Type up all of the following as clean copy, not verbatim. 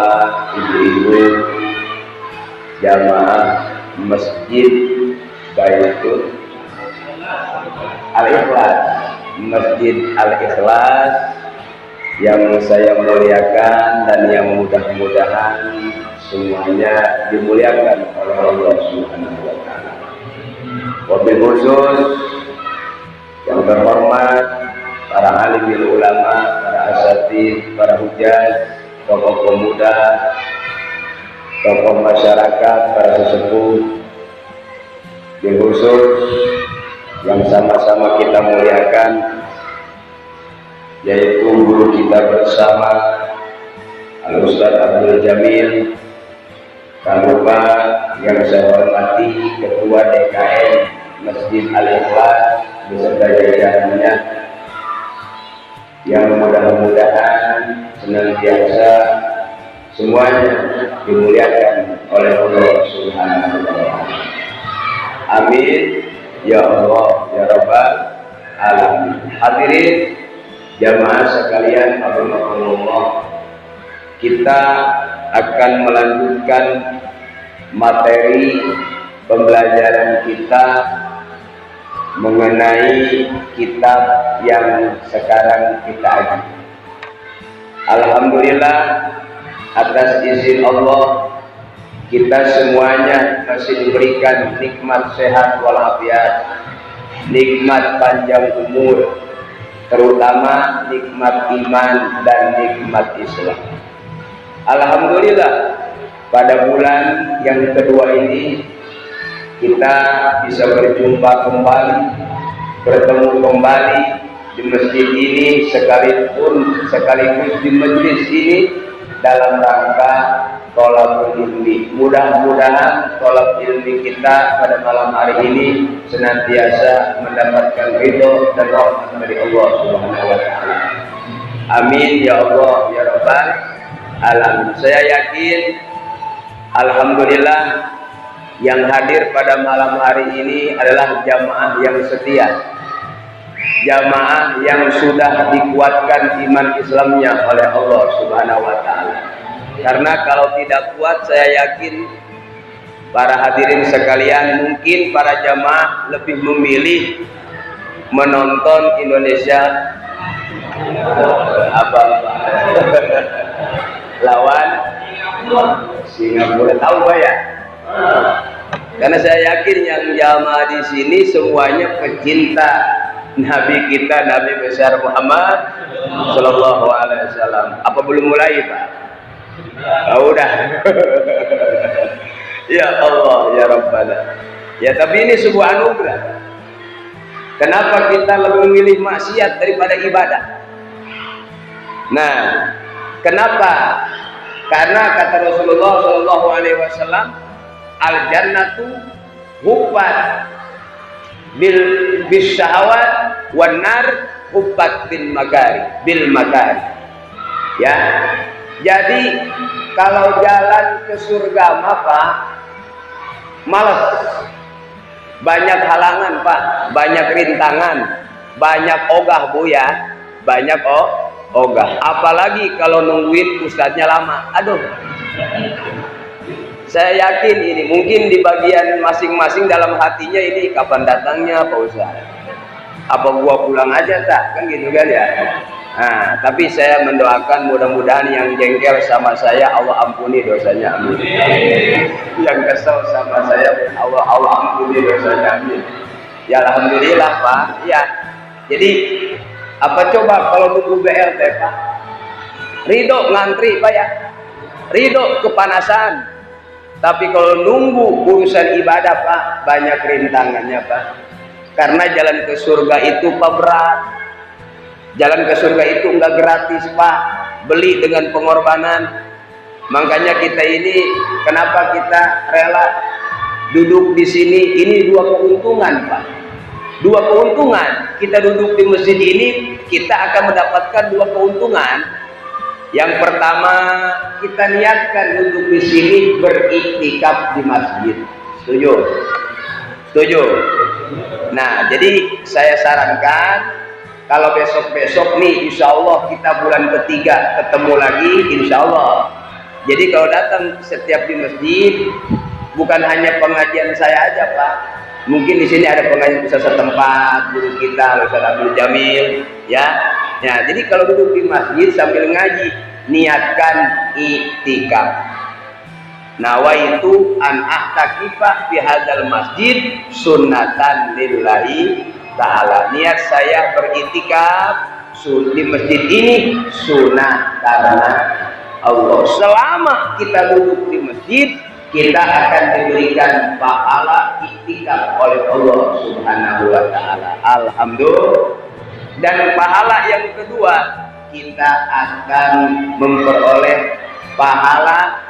bapak-bapak, ibu-ibu, jamaah Masjid Baitul Al-Ikhlas, Masjid Al-Ikhlas yang saya muliakan dan yang mudah-mudahan semuanya dimuliakan oleh Allah Subhanahu wa taala. Wabil khusus yang terhormat para alim ulama, para asatidz, para hujjaj, tokoh pemuda, tokoh masyarakat, para sesepuh, wabil khusus yang sama-sama kita muliakan, yaitu guru kita bersama Al-Ustaz Abdul Jamil, Kang Lupa yang saya hormati Ketua DKM Masjid Al-Ikhlas beserta jajarannya, yang mudah-mudahan senantiasa semuanya dimuliakan oleh Allah Subhanahu wa taala. Amin ya Allah ya Rabbal alamin. Hadirin jamaah sekalian, rahimakumullah, kita akan melanjutkan materi pembelajaran kita mengenai kitab yang sekarang kita aji. Alhamdulillah, atas izin Allah kita semuanya masih diberikan nikmat sehat walafiat, nikmat panjang umur, terutama nikmat iman dan nikmat Islam. Alhamdulillah, pada bulan yang kedua ini kita bisa berjumpa kembali, bertemu kembali di masjid ini, sekaligus di majelis ini dalam rangka thalabul ilmi. Mudah-mudahan thalab ilmi kita pada malam hari ini senantiasa mendapatkan ridho dan rahmat dari Allah Subhanahu wa taala. Amin ya Allah ya Rabbal alamin. Saya yakin alhamdulillah yang hadir pada malam hari ini adalah jamaah yang setia, jamaah yang sudah dikuatkan iman Islamnya oleh Allah Subhanahu wa taala. Karena kalau tidak kuat, saya yakin para hadirin sekalian, mungkin para jamaah lebih memilih menonton Indonesia lawan Singapura. Tahu Pak ya? Karena saya yakin yang jamaah di sini semuanya pecinta Nabi kita, Nabi besar Muhammad Sallallahu Alaihi Wasallam. Apa belum mulai Pak? Oh, udah. Ya Allah ya Rabbana. Ya, tapi ini sebuah anugerah. Kenapa kita lebih memilih maksiat daripada ibadah? Nah, kenapa? Karena kata Rasulullah Sallallahu Alaihi Wasallam, al jannatu hubbat bil syahwat wan nar hubbat bil makari. Ya, jadi kalau jalan ke surga Pak, malas, banyak halangan Pak, banyak rintangan, banyak ogah Bu ya, banyak ogah. Apalagi kalau nungguin ustadznya lama. Aduh, saya yakin ini mungkin di bagian masing-masing dalam hatinya ini kapan datangnya Pak Ustaz? Apa gua pulang aja tak? Kan gitu kan ya. Nah, tapi saya mendoakan mudah-mudahan yang jengkel sama saya Allah ampuni dosanya, amin. Yang kesel sama saya Allah ampuni dosanya, amin. Ya alhamdulillah Pak. Ya. Jadi apa coba kalau nunggu BLT Pak? Ridho ngantri Pak ya. Ridho kepanasan. Tapi kalau nunggu urusan ibadah Pak, banyak rintangannya Pak. Karena jalan ke surga itu Pak berat. Jalan ke surga itu enggak gratis Pak, beli dengan pengorbanan. Makanya kita ini, kenapa kita rela duduk di sini? Ini dua keuntungan Pak. Dua keuntungan. Kita duduk di masjid ini, kita akan mendapatkan dua keuntungan. Yang pertama, kita niatkan duduk di sini beriktikaf di masjid. Setuju? Setuju? Nah, jadi saya sarankan kalau besok-besok nih insya Allah kita bulan ketiga ketemu lagi insya Allah. Jadi kalau datang setiap di masjid, bukan hanya pengajian saya aja Pak. Mungkin di sini ada pengajian Ustaz setempat, guru kita Ustaz Abdul Jamil, ya. Ya, jadi kalau duduk di masjid sambil ngaji, niatkan i'tikaf. Nawaitu an ahtakifa fi hadzal masjid sunnatan lillahi ta'ala. Niat saya beriktikaf di masjid ini sunnah karena Allah. Selama kita duduk di masjid, kita akan diberikan pahala iktikaf oleh Allah Subhanahu wa taala. Alhamdulillah. Dan pahala yang kedua, kita akan memperoleh pahala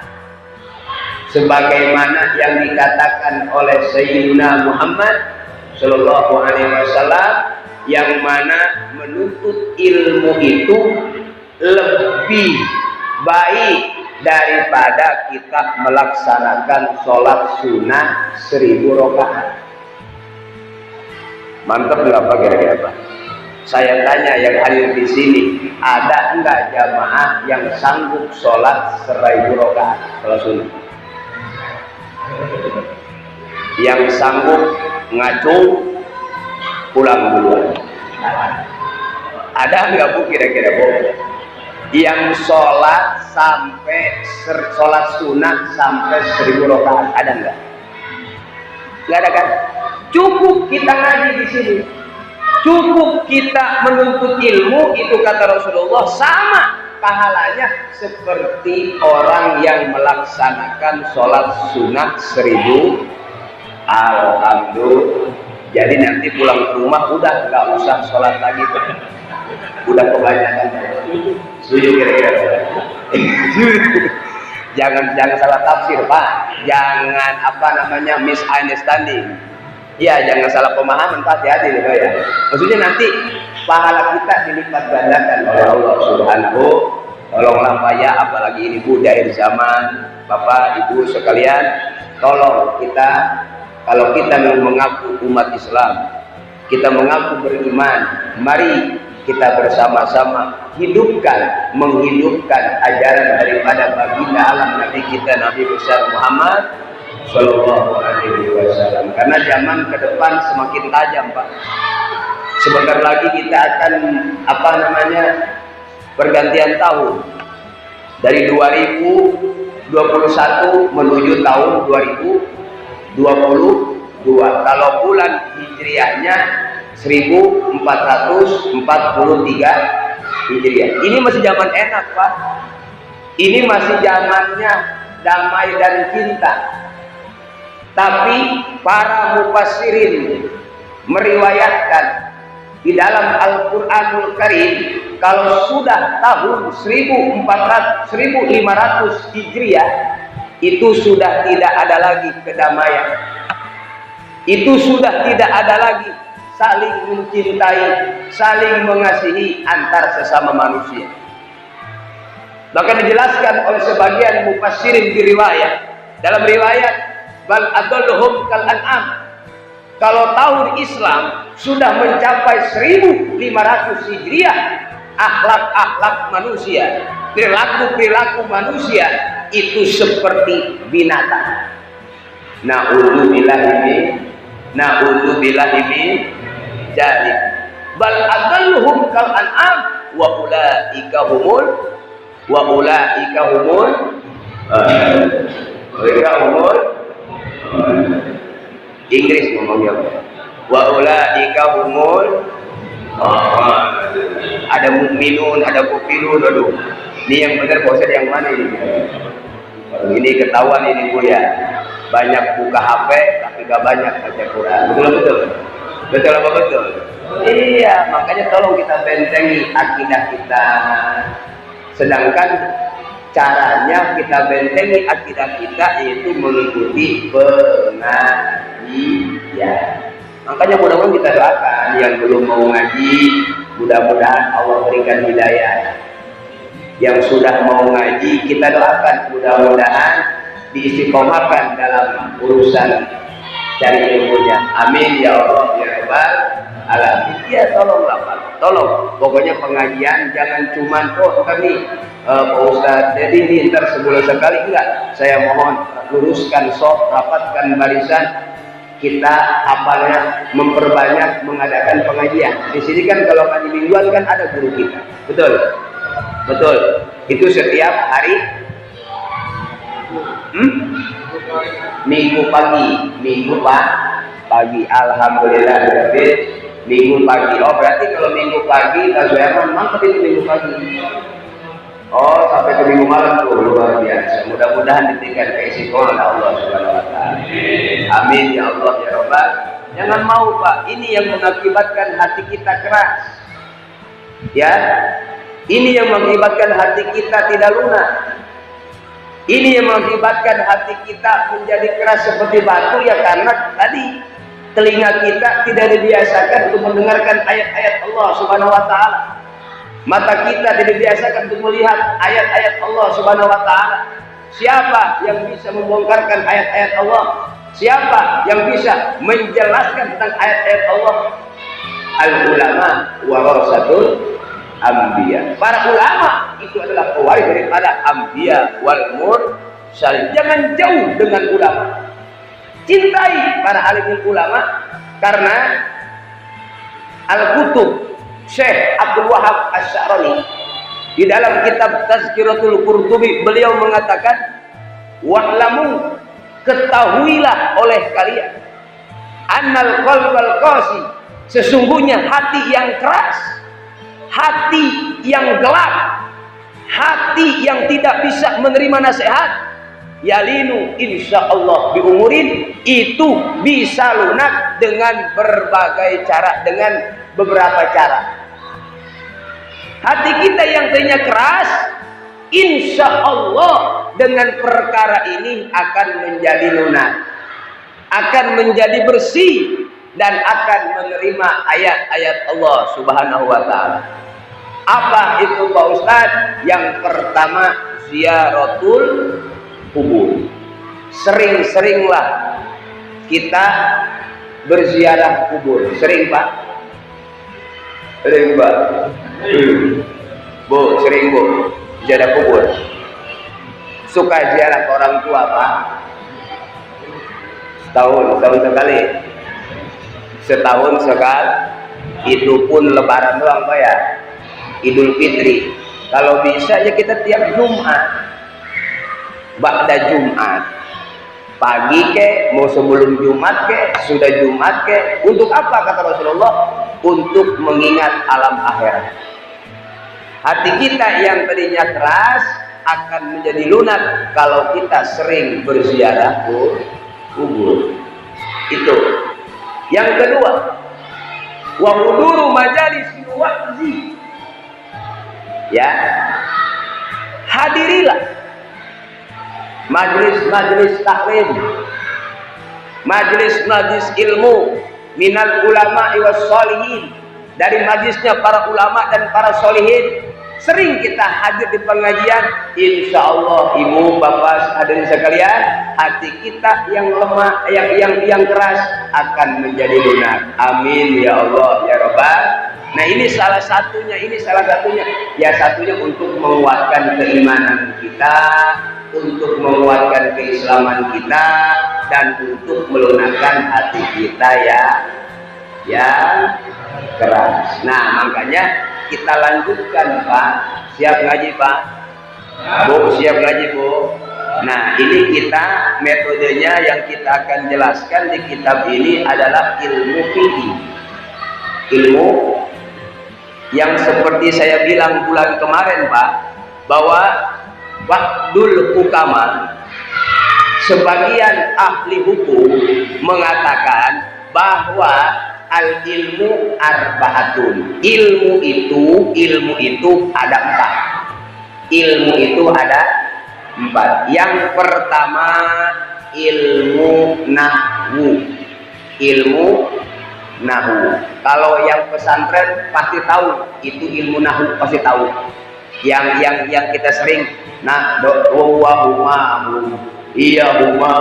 sebagaimana yang dikatakan oleh Sayyidina Muhammad sallallahu alaihi wasallam, yang mana menuntut ilmu itu lebih baik daripada kita melaksanakan sholat sunnah 1000 rakaat. Mantap nggak Pak kira-kira Pak? Saya tanya yang hadir di sini, ada enggak jamaah yang sanggup sholat 1000 rakaat sholat sunnah? Yang sanggup ngaco pulang duluan. Ada enggak Bu kira-kira Bu? Yang sholat sampai sholat sunat sampai 1000 rakaat, ada enggak? Enggak ada kan? Cukup kita ngaji di sini, cukup kita menuntut ilmu, itu kata Rasulullah sama pahalanya seperti orang yang melaksanakan sholat sunat 1000. Alhamdulillah. Jadi nanti pulang ke rumah udah nggak usah sholat lagi Pak. Udah kebanyakan. Setuju kira-kira? Jangan salah tafsir Pak. Jangan apa namanya misunderstanding. Ya jangan salah pemahaman Pak, hati-hati gitu ya. Maksudnya nanti pahala kita dilipat gandakan oleh Allah Subhanahu. Tolonglah Pak ya, apalagi ini Bu di akhir zaman, Bapak Ibu sekalian, tolong kita, kalau kita mengaku umat Islam, kita mengaku beriman, mari kita bersama-sama menghidupkan ajaran daripada baginda alam Nabi kita Nabi besar Muhammad Sallallahu Alaihi Wasallam. Karena zaman ke depan semakin tajam Pak. Sebentar lagi kita akan pergantian tahun dari 2021 menuju tahun 2022. Kalau bulan hijriahnya 1443 hijriah. Ini masih zaman enak Pak. Ini masih zamannya damai dan cinta. Tapi para mufassirin meriwayatkan di dalam Al-Qur'anul Karim, kalau sudah tahun 1500 hijriah, itu sudah tidak ada lagi kedamaian. Itu sudah tidak ada lagi saling mencintai, saling mengasihi antar sesama manusia. Bahkan dijelaskan oleh sebagian mufassirin di riwayat, dalam riwayat bal adalluhum kal an'am. Kalau tahun Islam sudah mencapai 1500 hijriah, akhlak-akhlak manusia, perilaku-perilaku manusia itu seperti binatang. Na'udzubillahi min dzalik. Bal adalluhum kal an'am wa ulaika humul Inggris ngomongnya wa ulaika humul ada mukminun, ada kufirun. Aduh, ini yang benar Pak yang mana ini? Ini ketahuan ini Bu ya, banyak buka HP tapi gak banyak baca Quran. Betul apa betul? Iya, makanya tolong kita bentengi akidah kita. Sedangkan caranya kita bentengi akidah kita yaitu mengikuti pengajian. Makanya mudah-mudahan kita doakan yang belum mau ngaji, mudah-mudahan Allah berikan hidayah. Yang sudah mau ngaji, kita doakan mudah-mudahan diistiqomahkan dalam urusan cari ilmunya. Amin ya Allah ya Rabbal alamin. Ya tolonglah Pak. tolong pokoknya pengajian jangan cuman kami Pak Ustadz jadi ini ntar sebulan sekali, enggak. Saya mohon luruskan soft, rapatkan barisan, kita memperbanyak mengadakan pengajian. Di sini kan kalau ngaji mingguan kan ada guru kita, betul, betul. Itu setiap hari minggu pagi. Alhamdulillah berarti minggu pagi. Oh berarti kalau minggu pagi Kak Zuherman mantap itu minggu pagi. Oh sampai ke minggu malam tuh luar biasa. Mudah-mudahan ditinggal ke istiqomah oleh Allah Subhanahu Wa Taala. Amin ya Allah ya Rabbal. Jangan mau Pak, ini yang mengakibatkan hati kita keras. Ya, ini yang mengakibatkan hati kita tidak lunak. Ini yang mengakibatkan hati kita menjadi keras seperti batu ya karena tadi telinga kita tidak dibiasakan untuk mendengarkan ayat-ayat Allah Subhanahu Wa Taala. Mata kita tidak dibiasakan untuk melihat ayat-ayat Allah Subhanahu Wa Taala. Siapa yang bisa membongkarkan ayat-ayat Allah? Siapa yang bisa menjelaskan tentang ayat-ayat Allah? Al-ulama warasatul anbiya. Para ulama itu adalah pewaris daripada anbiya wal mursalin. Jangan jauh dengan ulama. Cintai para alim ulama karena Al-Kutub Syekh Abdul Wahab Asy-Sya'rani di dalam kitab Tazkiratul Qurtubi beliau mengatakan, wa'lamu, ketahuilah oleh kalian, annal qalbal qasi, sesungguhnya hati yang keras, hati yang gelap, hati yang tidak bisa menerima nasihat, yalinu insyaallah biumurin, itu bisa lunak dengan berbagai cara, dengan beberapa cara. Hati kita yang tadinya keras, insya Allah dengan perkara ini akan menjadi lunak, akan menjadi bersih, dan akan menerima ayat-ayat Allah Subhanahu Wa Taala. Apa itu Pak Ustadz? Yang pertama, ziaratul kubur. Sering-seringlah kita berziarah kubur. Sering Pak? Sering Pak? Bu, sering Bu ziarah kubur. Suka ziarah ke orang tua Pak? Setahun sekali. Setahun sekali. Itu pun lebaran doang Pak ya. Idul Fitri. Kalau bisa ya kita tiap Jumat. Ba'da Jumat. Pagi ke, mau sebelum Jumat ke, sudah Jumat ke. Untuk apa kata Rasulullah? Untuk mengingat alam akhirat. Hati kita yang tadinya keras akan menjadi lunak kalau kita sering berziarah kubur. Itu. Yang kedua, wa huduru majalis wa'zi. Ya. Hadirilah majlis-majlis taklim, majlis-majlis ilmu minal ulama was sholihin, dari majlisnya para ulama dan para sholihin. Sering kita hadir di pengajian, insya Allah ibu bapak hadirin sekalian, hati kita yang lemah, yang keras akan menjadi lunak. Amin ya Allah ya Rabbal. Nah ini salah satunya, ya satunya untuk menguatkan keimanan kita, untuk menguatkan keislaman kita, dan untuk melunakkan hati kita yang keras. Nah makanya kita lanjutkan Pak. Siap ngaji Pak? Bu, siap ngaji Bu? Nah ini kita metodenya yang kita akan jelaskan di kitab ini adalah ilmu fikih. Ilmu yang seperti saya bilang bulan kemarin Pak, bahwa Ba'dul hukama, sebagian ahli hukum mengatakan bahwa al ilmu arbaatun. Ilmu itu ada 4. Ilmu itu ada 4. Yang pertama ilmu nahwu. Ilmu nahwu. Kalau yang pesantren pasti tahu itu ilmu nahwu, pasti tahu. Yang kita sering iya huma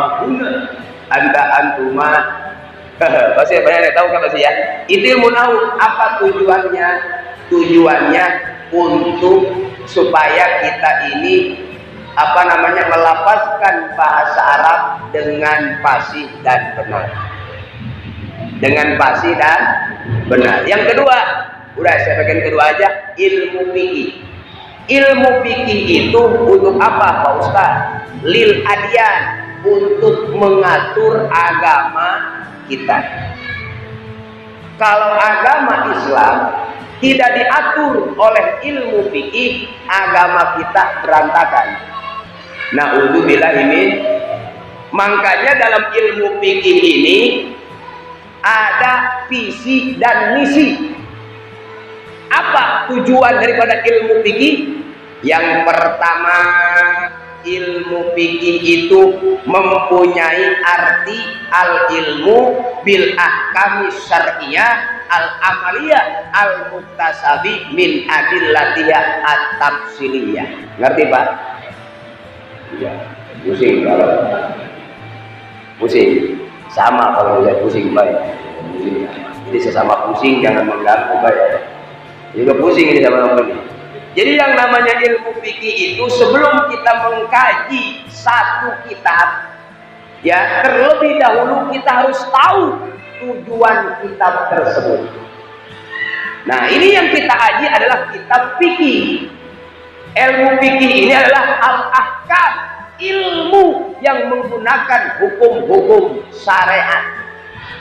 anta antuma pasti banyak yang tahu kan pasti ya. Itu ilmu nahwu. Apa tujuannya? tujuannya untuk supaya kita ini melafazkan bahasa Arab dengan fasih dan benar. Dengan fasih dan benar. Yang kedua, udah saya bagian kedua aja, ilmu fikih. Ilmu fikih itu untuk apa Pak Ustaz? Lil adyan, untuk mengatur agama kita. Kalau agama Islam tidak diatur oleh ilmu fikih, agama kita berantakan. Na'udzubillah min. Makanya dalam ilmu fikih ini ada visi dan misi. Apa tujuan daripada ilmu fikih? Yang pertama, ilmu fikih itu mempunyai arti al-ilmu bil ahkami syar'iyah al-amaliyah al-muktasabi min adillatiha at-tafsiliyah. Ngerti Pak? Iya. Pusing kalau pusing sama kalau lihat pusing Pak. Pusing. Jadi sesama pusing jangan mengganggu Pak ya. Juga pusing ini sama orang ini. Jadi yang namanya ilmu fikih itu sebelum kita mengkaji satu kitab, ya terlebih dahulu kita harus tahu tujuan kitab tersebut. Nah ini yang kita kaji adalah kitab fikih. Ilmu fikih ini adalah al-ahkam, ilmu yang menggunakan hukum-hukum syariat.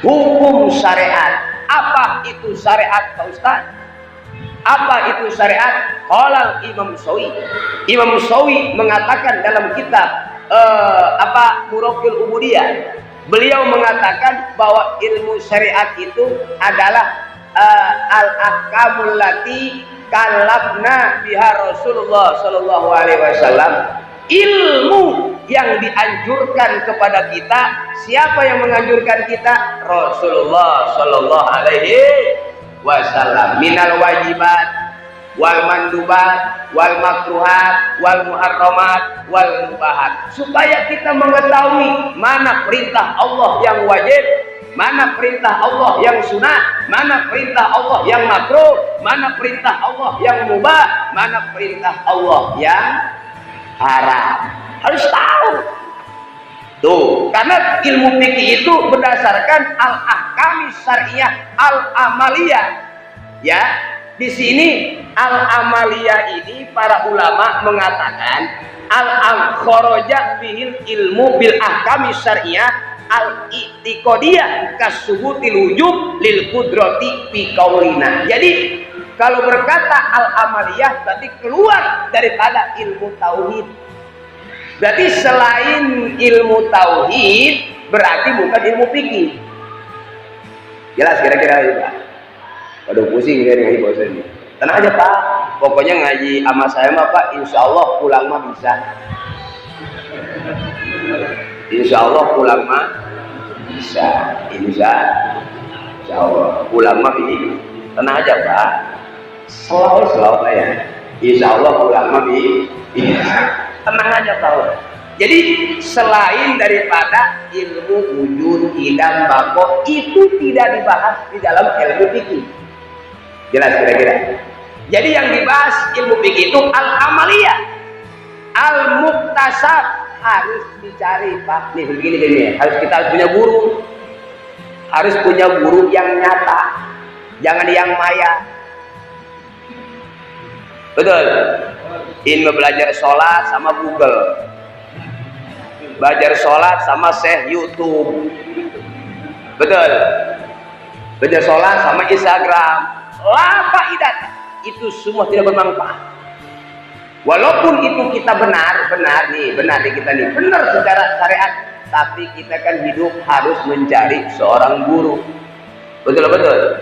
Hukum syariat. Apa itu syariat Pak Ustaz? Apa itu syariat? Qala Imam Sawi. Imam Sawi mengatakan dalam kitab Muraqil Ubudiyah. Beliau mengatakan bahwa ilmu syariat itu adalah al-ahkamul lati kalafna biha Rasulullah sallallahu alaihi wasallam. Ilmu yang dianjurkan kepada kita. Siapa yang menganjurkan kita? Rasulullah sallallahu alaihi wasallam. Minal wajibat wal mandubat wal makruhat wal muharramat wal mubahat, supaya kita mengetahui mana perintah Allah yang wajib, mana perintah Allah yang sunat, mana perintah Allah yang makruh, mana perintah Allah yang mubah, mana perintah Allah yang haram. Harus tahu tuh, karena ilmu fikih itu berdasarkan al-ahkami syariah al-amaliyah. Ya, di sini al-amaliyah ini para ulama mengatakan al-kharaja bihil ilmu bil ahkami syariah al-i'tiqadiyah kasubutil wujub lil qudrati fi qaulina. Jadi kalau berkata al-amaliyah berarti keluar daripada ilmu tauhid. Berarti selain ilmu tauhid berarti bukan ilmu fikih. Jelas kira-kira itu Pak? Waduh pusing dari Ibu ini. Tenang aja Pak, pokoknya ngaji sama saya mah Pak, insya Allah pulang mah bisa. Insya Allah pulang mah bisa. Insya Allah pulang mah bisa. Tenang aja Pak, selalu ya. Insya Allah pulang mah bisa. Tenang aja Pak. Jadi selain daripada ilmu wujud, idam, bako, itu tidak dibahas di dalam ilmu fikih. Jelas kira-kira. Jadi yang dibahas ilmu fikih itu al-amaliyah, al-muktasab, harus dicari Pak. Nih begini, harus kita punya guru, harus punya guru yang nyata, jangan yang maya. Betul. Ini belajar sholat sama Google, belajar sholat sama Syekh YouTube. Betul. Belajar sholat sama Instagram. La faidah. Itu semua tidak bermanfaat. Walaupun itu kita benar nih kita nih, benar secara syariat, tapi kita kan hidup harus mencari seorang guru. Betul.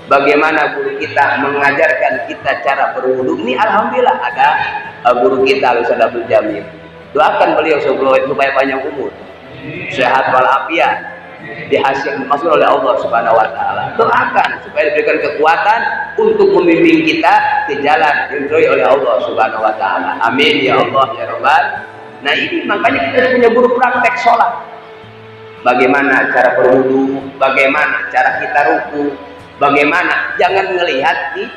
Bagaimana guru kita mengajarkan kita cara berwudu? Ini alhamdulillah ada guru kita Ustaz Abdul Jamil. Doakan beliau supaya panjang umur, sehat walafiat, dihasil masuk oleh Allah Subhanahu wa taala. Doakan supaya diberikan kekuatan untuk membimbing kita ke jalan yang diridhoi oleh Allah Subhanahu wa taala. Amin ya Allah ya Rabbal. Nah, ini makanya kita harus punya guru praktek sholat. Bagaimana cara berwudu, bagaimana cara kita ruku, bagaimana, jangan ngelihat di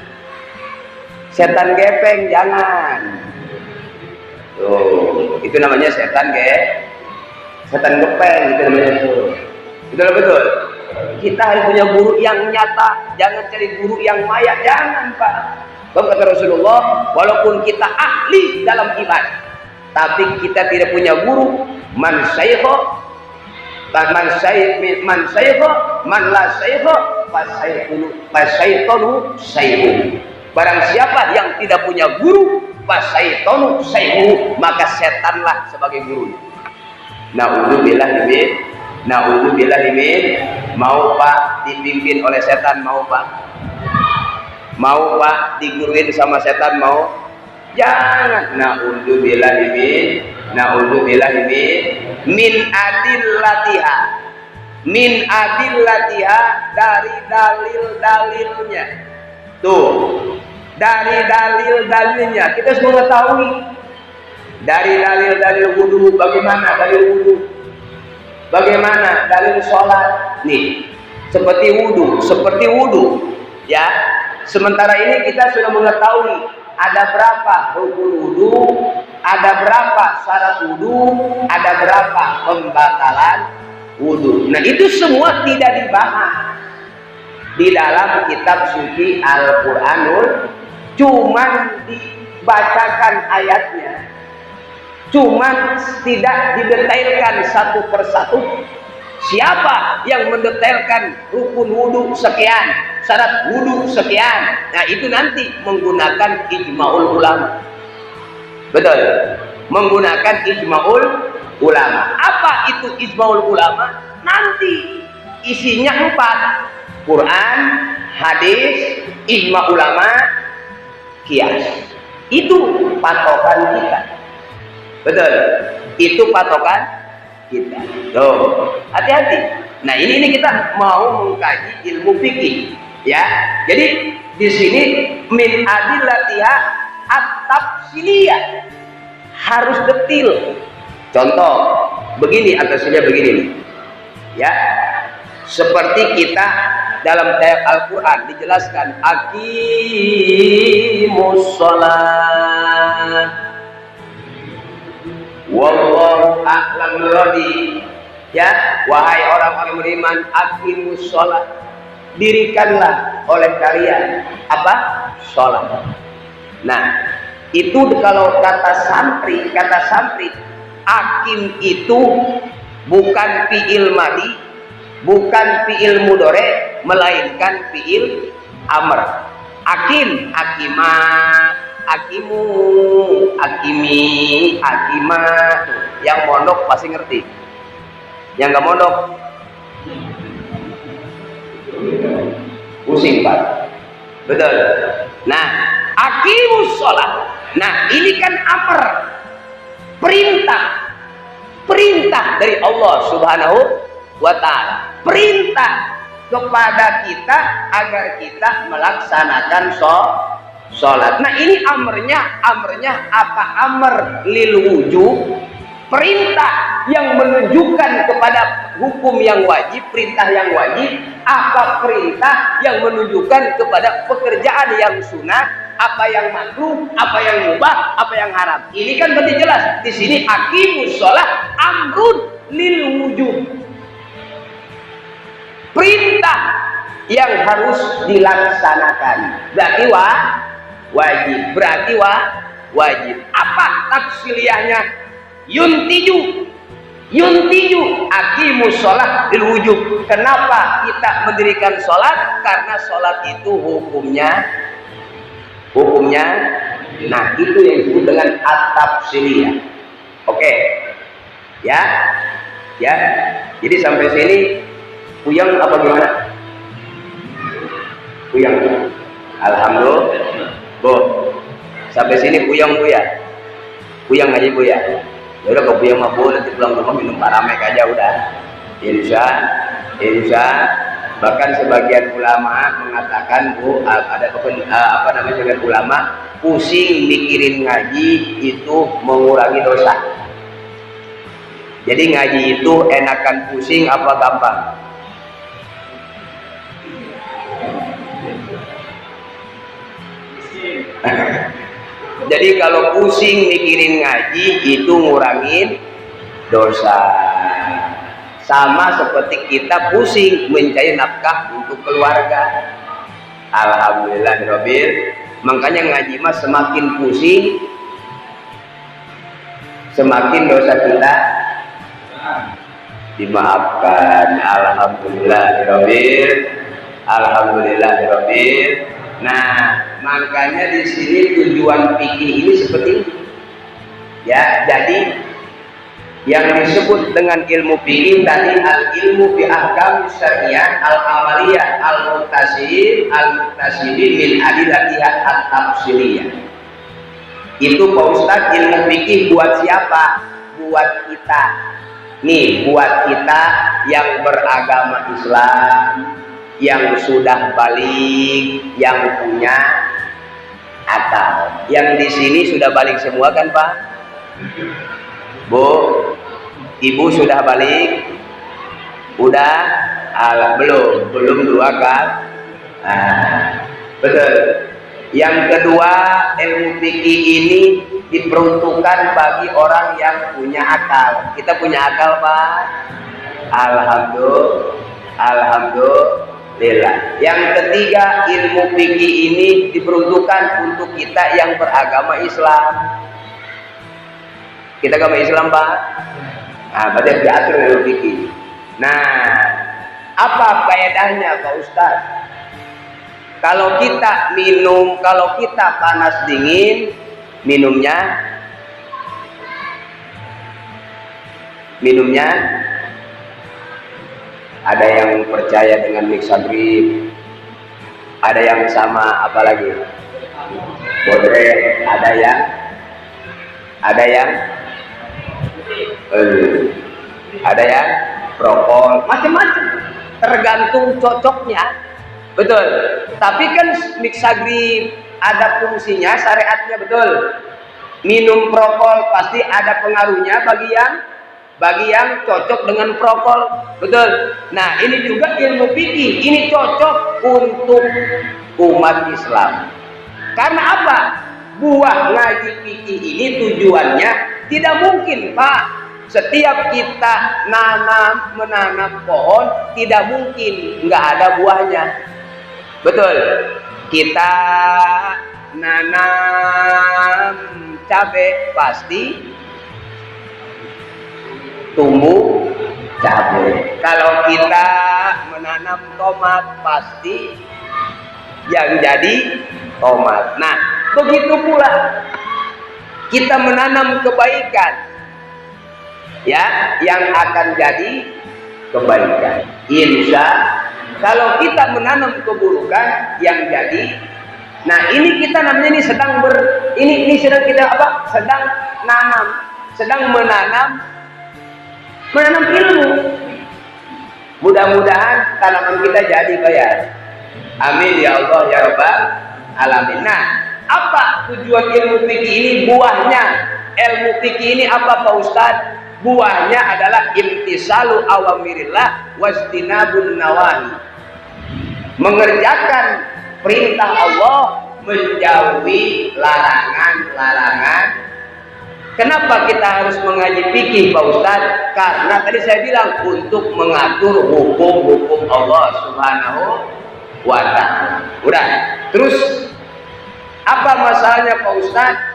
Setan gepeng jangan. Tuh, itu namanya setan setan gepeng itu namanya tuh. Betul betul. Kita harus punya guru yang nyata, jangan cari guru yang maya, jangan Pak. Kata Rasulullah, walaupun kita ahli dalam ibadah, tapi kita tidak punya guru, man syaikhah, man la syaikhah, fasyaikhunu syaikhun. Barang siapa yang tidak punya guru, fasyaikhunu syaikhun, maka setanlah sebagai gurunya. Na'udzubillah min. Mau Pak dipimpin oleh setan, mau Pak? Mau Pak diguruin sama setan, mau? Jangan. Na'udzubillah min adillatiha, dari dalil-dalilnya. Tuh, dari dalil-dalilnya kita harus mengetahui. Dari dalil-dalil wudu, bagaimana dalil wudu? Bagaimana dalil sholat? Nih, seperti wudu, ya. Sementara ini kita sudah mengetahui ada berapa rukun wudu, ada berapa syarat wudu, ada berapa pembatalan wudu. Nah, itu semua tidak dibahas di dalam kitab suci Al-Qur'anul, cuman dibacakan ayatnya. Cuman tidak didetailkan satu persatu. Siapa yang mendetailkan rukun wudu sekian, syarat wudu sekian? Nah, itu nanti menggunakan ijma'ul ulama. Betul. Menggunakan ijma'ul ulama. Apa itu ijma'ul ulama? Nanti isinya 4. Quran, hadis, ijma' ulama, qiyas. Itu patokan kita. Betul, itu patokan kita. Tuh, hati-hati. Nah, ini kita mau mengkaji ilmu fikih, ya. Jadi di sini min adillatiha at-tafsiliyah, harus detil. Contoh, begini atasnya begini, ya. Seperti kita dalam ayat Al-Quran dijelaskan aqimus shalah. Wallahu a'lam bishawab. Ya, wahai orang-orang beriman, aqimus shalah, dirikanlah oleh kalian apa? Shalat. Nah, itu kalau kata santri, akim itu bukan fi'il madi, bukan fi'il mudhari, melainkan fi'il amr. Akim, akimu, akimi, akima. Yang mondok pasti ngerti. Yang nggak mondok pusing Pak. Betul. Nah, aqimus sholat. Nah, ini kan amr, perintah dari Allah Subhanahu wa ta'ala. Perintah kepada kita agar kita melaksanakan sholat. Nah, ini amrnya apa? Amr lil wujub, perintah yang menunjukkan kepada hukum yang wajib, perintah yang wajib. Apa perintah yang menunjukkan kepada pekerjaan yang sunat, apa yang makruh, apa yang mubah, apa yang haram. Ini kan berarti jelas di sini aqimus sholat amrun lil wujub, perintah yang harus dilaksanakan. Berarti wajib. Berarti wajib. Apa tafsiliyahnya? Yuntiju aqimus sholat lil wujub. Kenapa kita mendirikan sholat? Karena sholat itu hukumnya, nah itu yang disebut dengan at-tafsiliyah. Oke, ya. Jadi sampai sini puyeng apa gimana? Puyeng. Alhamdulillah. Bu, sampai sini puyeng Bu ya? Puyeng aja Bu ya? Ya udah, kalau puyeng mah Bu, nanti pulang rumah minum paramek aja udah. Insya. Bahkan sebagian ulama mengatakan Bu, ada sebagian ulama pusing mikirin ngaji itu mengurangi dosa. Jadi ngaji itu enakan pusing apa gampang? Jadi kalau pusing mikirin ngaji itu ngurangin dosa. Sama seperti kita pusing mencari nafkah untuk keluarga. Alhamdulillahirabbil. Makanya ngaji mah semakin pusing, semakin dosa kita dimaafkan. Alhamdulillahirabbil. Alhamdulillahirabbil. Nah, makanya di sini tujuan fikih ini seperti ini. Ya, jadi yang disebut dengan ilmu fikih tadi al-ilmu bi ahkam syariah al-amaliyah al-muqtasidin min adilatiha at-tafsiliyah. Itu Pak Ustadz ilmu fikih buat siapa? Buat kita. Nih, buat kita yang beragama Islam, yang sudah balik, yang punya akal. Yang di sini sudah balik semua kan Pak? Bu, ibu sudah balik? Udah? Belum dua kan? Nah, betul. Yang kedua, ilmu fikih ini diperuntukkan bagi orang yang punya akal. Kita punya akal Pak? Alhamdulillah. Yang ketiga, ilmu fikih ini diperuntukkan untuk kita yang beragama Islam. Kita agama Islam Pak? Nah, berarti diatur ilmu fikih. Nah, apa faedahnya Pak Ustadz? Kalau kita minum, kalau kita panas dingin, minumnya ada yang percaya dengan mixagrip, ada yang sama apa lagi? Bodre, ada yang prokol, macam-macam, tergantung cocoknya, betul. Tapi kan mixagrip ada fungsinya, syariatnya, betul. Minum prokol pasti ada pengaruhnya bagi yang cocok dengan prokol, betul. Nah, ini juga ilmu fikih, ini cocok untuk umat Islam. Karena apa? Buah ngaji fikih ini tujuannya tidak mungkin Pak. Setiap kita menanam pohon, tidak mungkin nggak ada buahnya, betul. Kita nanam cabai pasti tumbuh cabai. Kalau kita menanam tomat pasti yang jadi tomat. Nah, begitu pula kita menanam kebaikan, ya, yang akan jadi kebaikan. Insya kalau kita menanam keburukan yang jadi, nah ini kita namanya ini ini sedang kita apa? Sedang menanam ilmu. Mudah-mudahan tanaman kita jadi Pak ya. Amin ya Allah ya Rabbal alamin. Nah, apa tujuan ilmu fikih ini? Buahnya ilmu fikih ini apa Pak Ustadz? Buahnya adalah imtisalu awamirillah wastinabun nawahi. Mengerjakan perintah Allah, menjauhi larangan-larangan. Kenapa kita harus mengaji fikih Pak Ustadz? Karena tadi saya bilang untuk mengatur hukum-hukum Allah Subhanahu wa ta'ala. Udah. Terus apa masalahnya Pak Ustadz?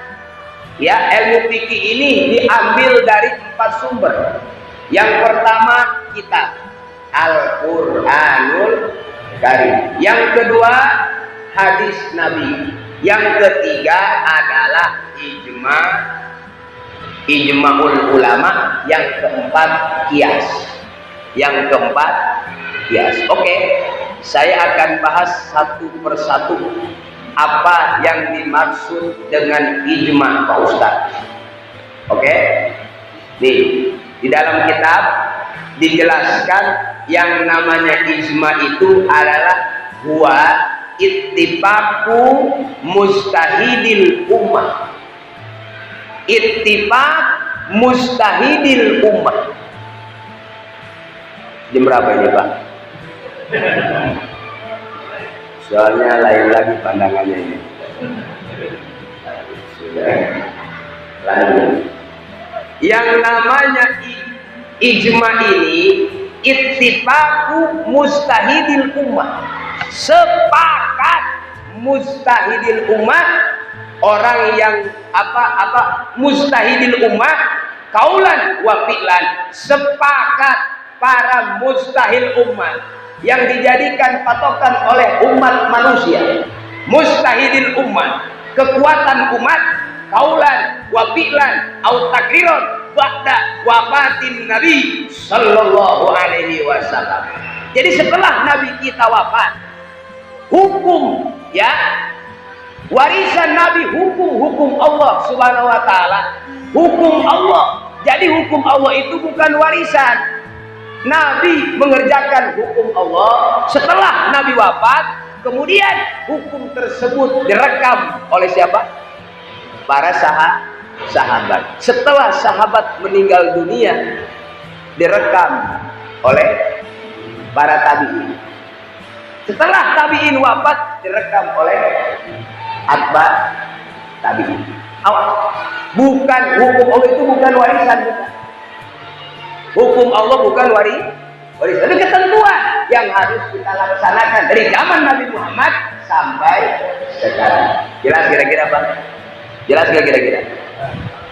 Ya, ilmu fikih ini diambil dari 4 sumber. Yang pertama kitab Al-Qur'anul Karim. Yang kedua hadis Nabi. Yang ketiga adalah ijma'ul ulama. Yang keempat kias. Oke, saya akan bahas satu persatu apa yang dimaksud dengan ijma Pak Ustadz. Oke, nih di dalam kitab dijelaskan yang namanya ijma itu adalah huwa ittifaqu mustahidil ummah. Ittifaq mustahidil ummah. Jam berapa ini Pak? Soalnya lain lagi pandangannya ini. Ya. Lalu yang namanya ijma ini ittifaqu mustahidil ummah, sepakat mustahidil ummah, orang yang mustahidil ummah, kaulan wa fi'lan, sepakat para mustahil ummah yang dijadikan patokan oleh umat manusia. Mustahidil ummah, kekuatan umat, kaulan wa fi'lan au takriron ba'da wafatin Nabi sallallahu alaihi wasallam. Jadi setelah Nabi kita wafat, hukum ya, warisan Nabi, hukum Allah subhanahu wa ta'ala, hukum Allah. Jadi hukum Allah itu bukan warisan. Nabi mengerjakan hukum Allah setelah Nabi wafat, kemudian hukum tersebut direkam oleh siapa? Para sahabat. Setelah sahabat meninggal dunia, direkam oleh para tabi'in. Setelah tabi'in wafat, direkam oleh atba tabi'in. Bukan hukum Allah itu bukan warisan, bukan. Hukum Allah bukan warisan. Itu ketentuan yang harus kita laksanakan dari zaman Nabi Muhammad sampai sekarang. Jelas kira-kira Pak? Jelas gak kira-kira?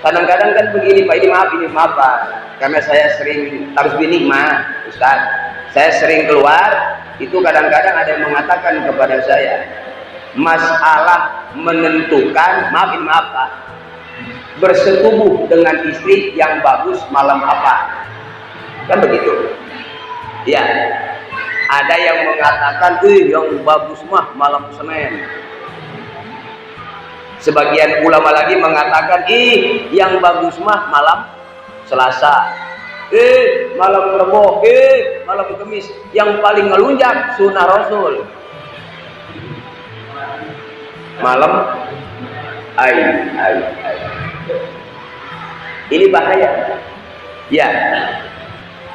Kadang-kadang kan begini Pak, ini maaf Pak, karena saya sering harus binikmah Ustaz, saya sering keluar, itu kadang-kadang ada yang mengatakan kepada saya, masalah menentukan, maaf Pak, bersetubuh dengan istri yang bagus malam apa, kan begitu ya. Ada yang mengatakan yang bagus mah malam Senin. Sebagian ulama lagi mengatakan yang bagus mah malam Selasa, malam Rebo, malam Kamis. Yang paling ngelunjak sunnah Rasul malam ai. Ini bahaya ya.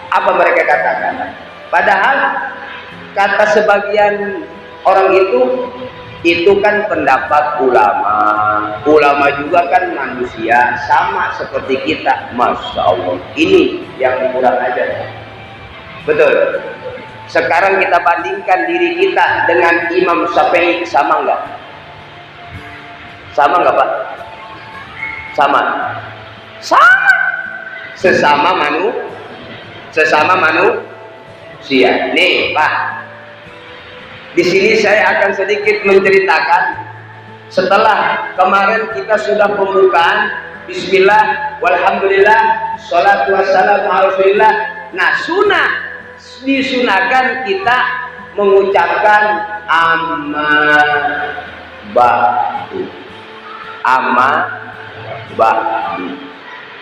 Apa mereka katakan? Padahal kata sebagian orang itu kan pendapat ulama juga kan manusia sama seperti kita. Masya Allah, ini yang kurang aja. Betul. Sekarang kita bandingkan diri kita dengan Imam Syafi'i, sama nggak? Sama nggak Pak? Sama. Sesama manusia. Nih Pak, di sini saya akan sedikit menceritakan. Setelah kemarin kita sudah pembukaan, Bismillah, walhamdulillah, sholatu wassalamu ala Rasulillah. Nah, disunahkan kita mengucapkan amma ba'du.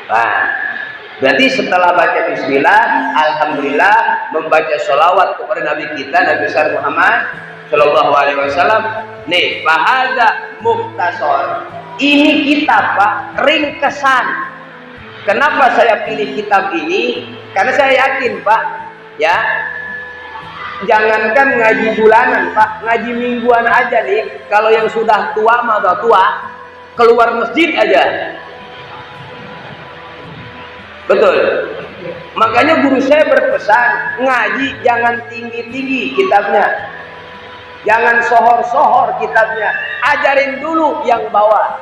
Nah, berarti setelah baca Bismillah, alhamdulillah, membaca sholawat kepada Nabi kita, Nabi besar Muhammad Shallallahu Alaihi Wasallam. Nih, bahasa mukhtasar. Ini kitab Pak, ringkesan. Kenapa saya pilih kitab ini? Karena saya yakin Pak, ya, jangankan ngaji bulanan Pak, ngaji mingguan aja nih. Kalau yang sudah tua mah udah tua, keluar masjid aja. Betul. Makanya guru saya berpesan, ngaji jangan tinggi-tinggi kitabnya, jangan sohor-sohor kitabnya, ajarin dulu yang bawah.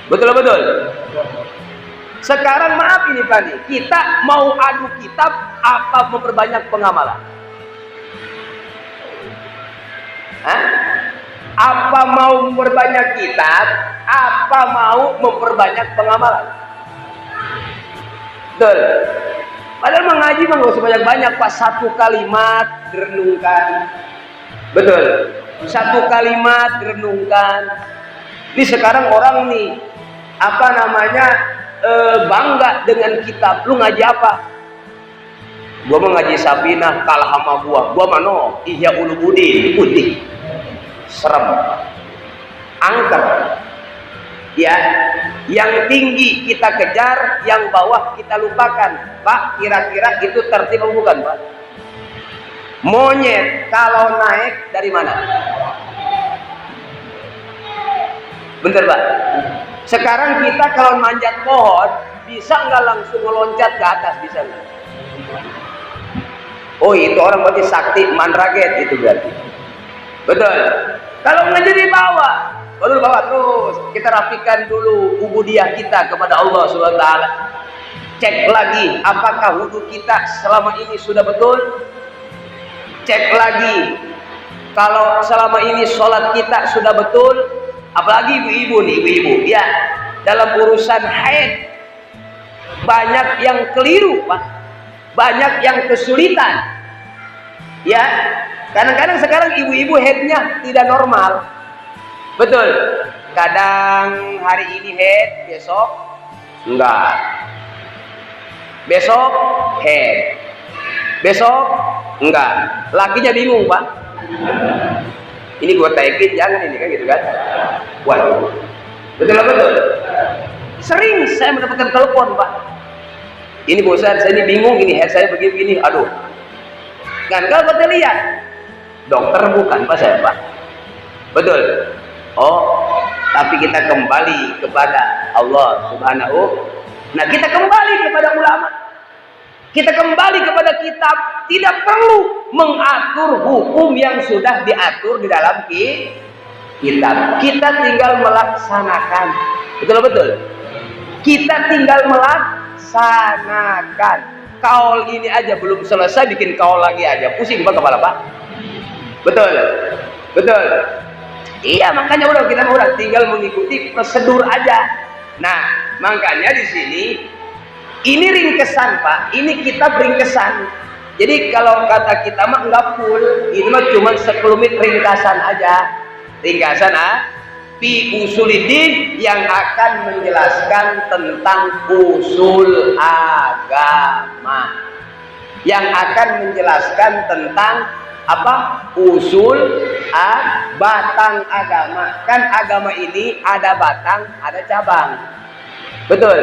Betul. Sekarang maaf ini Pak nih, kita mau adu kitab apa memperbanyak pengamalan? Apa mau memperbanyak kitab, apa mau memperbanyak pengamalan? Betul. Padahal mengaji mah nggak usah banyak-banyak Pak, satu kalimat direnungkan. Betul. Satu kalimat direnungkan. Ini sekarang orang nih bangga dengan kitab. Lu ngaji apa? Gua mau ngaji Sabinah Kalhama gua mano Ihya Ulumuddin putih. Serem. Angker. Ya, yang tinggi kita kejar, yang bawah kita lupakan. Pak, kira-kira itu tertib bukan Pak? Monyet kalau naik dari mana? Bentar Pak, Sekarang kita kalau manjat pohon, bisa nggak langsung meloncat ke atas, bisa nggak? Oh, itu orang berarti sakti mandraget itu berarti. Betul. Kalau nggak jadi bawa, baru bawa terus. Kita rapikan dulu ubudiyah kita kepada Allah Subhanahu wa taala. Cek lagi apakah wudhu kita selama ini sudah betul. Cek lagi kalau selama ini sholat kita sudah betul. Apalagi ibu-ibu nih, ibu-ibu ya, dalam urusan haid banyak yang keliru, Pak. Banyak yang kesulitan. Ya, kadang-kadang sekarang ibu-ibu haidnya tidak normal. Betul. Kadang hari ini haid, besok enggak. Besok haid. Besok enggak. Lakinya bingung, Pak. Ini gua taikin jangan ini kan gitu kan. Waduh. Betul. Sering saya mendapatkan telepon, Pak. Ini bosan, saya ini bingung, ini haid saya begini. Aduh. Kan kalau kita lihat dokter bukan Pak saya, Pak. Betul. Oh, tapi kita kembali kepada Allah Subhanahu. Nah, kita kembali kepada ulama. Kita kembali kepada kitab, tidak perlu mengatur hukum yang sudah diatur di dalam kitab. Kita tinggal melaksanakan. Betul. Kita tinggal melaksanakan. Kaul ini aja belum selesai, bikin kaul lagi aja. Pusing Pak kepala, Pak. Betul. Iya, makanya kita tinggal mengikuti prosedur aja. Nah, makanya di sini ini ringkesan, Pak. Ini kitab ringkesan. Jadi kalau kata kita mah enggak full, ini mah cuma sekelumit ringkasan aja. Ringkasan fi usuliddin yang akan menjelaskan tentang usul agama. Yang akan menjelaskan tentang apa? Usul batang agama. Kan agama ini ada batang, ada cabang. Betul.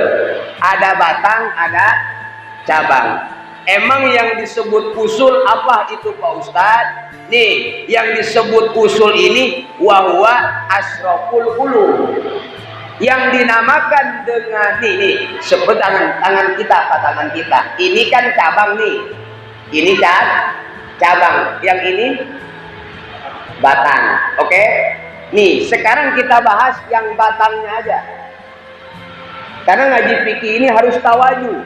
Ada batang, ada cabang. Emang yang disebut usul apa itu Pak Ustadz? Nih, yang disebut usul ini wahwa asroful ulum. Yang dinamakan dengan nih sebut tangan kita, apa tangan kita. Ini kan cabang nih. Ini cabang. Yang ini batang. Oke? Nih, sekarang kita bahas yang batangnya aja. Karena ngaji fikih ini harus tawaju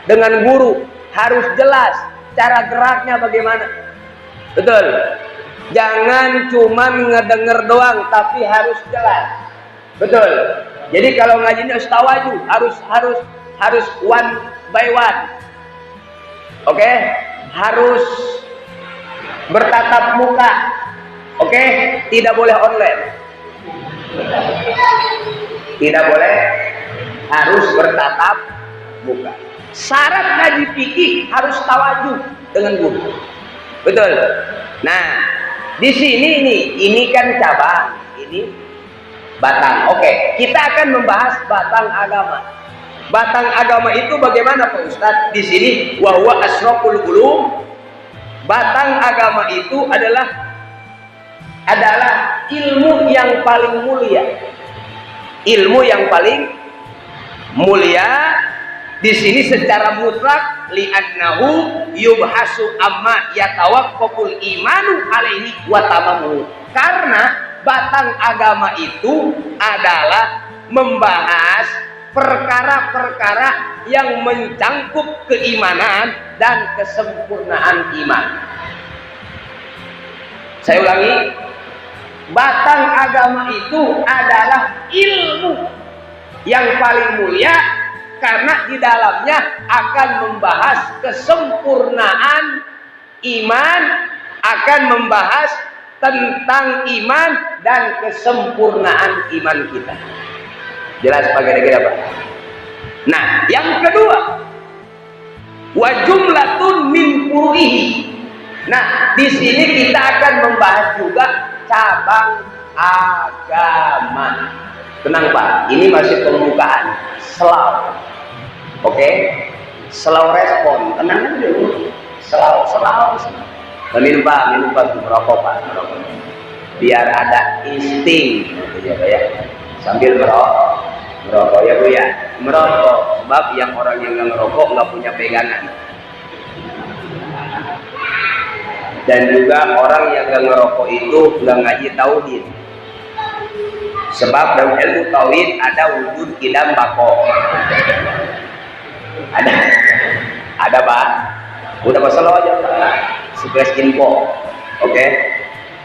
dengan guru, harus jelas cara geraknya bagaimana. Betul. Jangan cuma ngedenger doang, tapi harus jelas. Betul. Jadi kalau ngaji ini harus tawaju, harus one by one. Oke? Harus bertatap muka. Oke? Tidak boleh online. Tidak boleh. Harus bertatap muka. Syarat ngaji fikih harus tawajuh dengan guru. Betul. Nah, di sini ini kan cabang, ini batang. Oke, kita akan membahas batang agama. Batang agama itu bagaimana Pak Ustadz? Di sini wahwa asroful ulum. Batang agama itu adalah ilmu yang paling mulia. Ilmu yang paling mulia di sini secara mutlak li'annahu yubhasu amma yatawaqqaful imanu alaihi wa tamamuhu. Karena batang agama itu adalah membahas perkara-perkara yang mencangkup keimanan dan kesempurnaan iman. Saya ulangi, batang agama itu adalah ilmu yang paling mulia karena di dalamnya akan membahas kesempurnaan iman, akan membahas tentang iman dan kesempurnaan iman kita. Jelas Pak kira-kira Pak? Nah, yang kedua, wa jumlatun min furu'ihi. Nah, di sini kita akan membahas juga cabang agama. Tenang Pak, ini masih pembukaan, slow. Oke? Slow respon, tenang aja dulu. Slow. Minum Pak, merokok Pak, merokok. Biar ada insting, gitu ya Pak ya. Sambil merokok. Merokok ya Bu ya, merokok. Sebab yang orang yang nggak ngerokok nggak punya pegangan. Dan juga orang yang nggak ngerokok itu nggak ngaji tauhid. Sebab dalam ilmu tauhid ada wujud kidam bako. Ada Pak. Udah masalah aja Pak. Sukses info. Oke.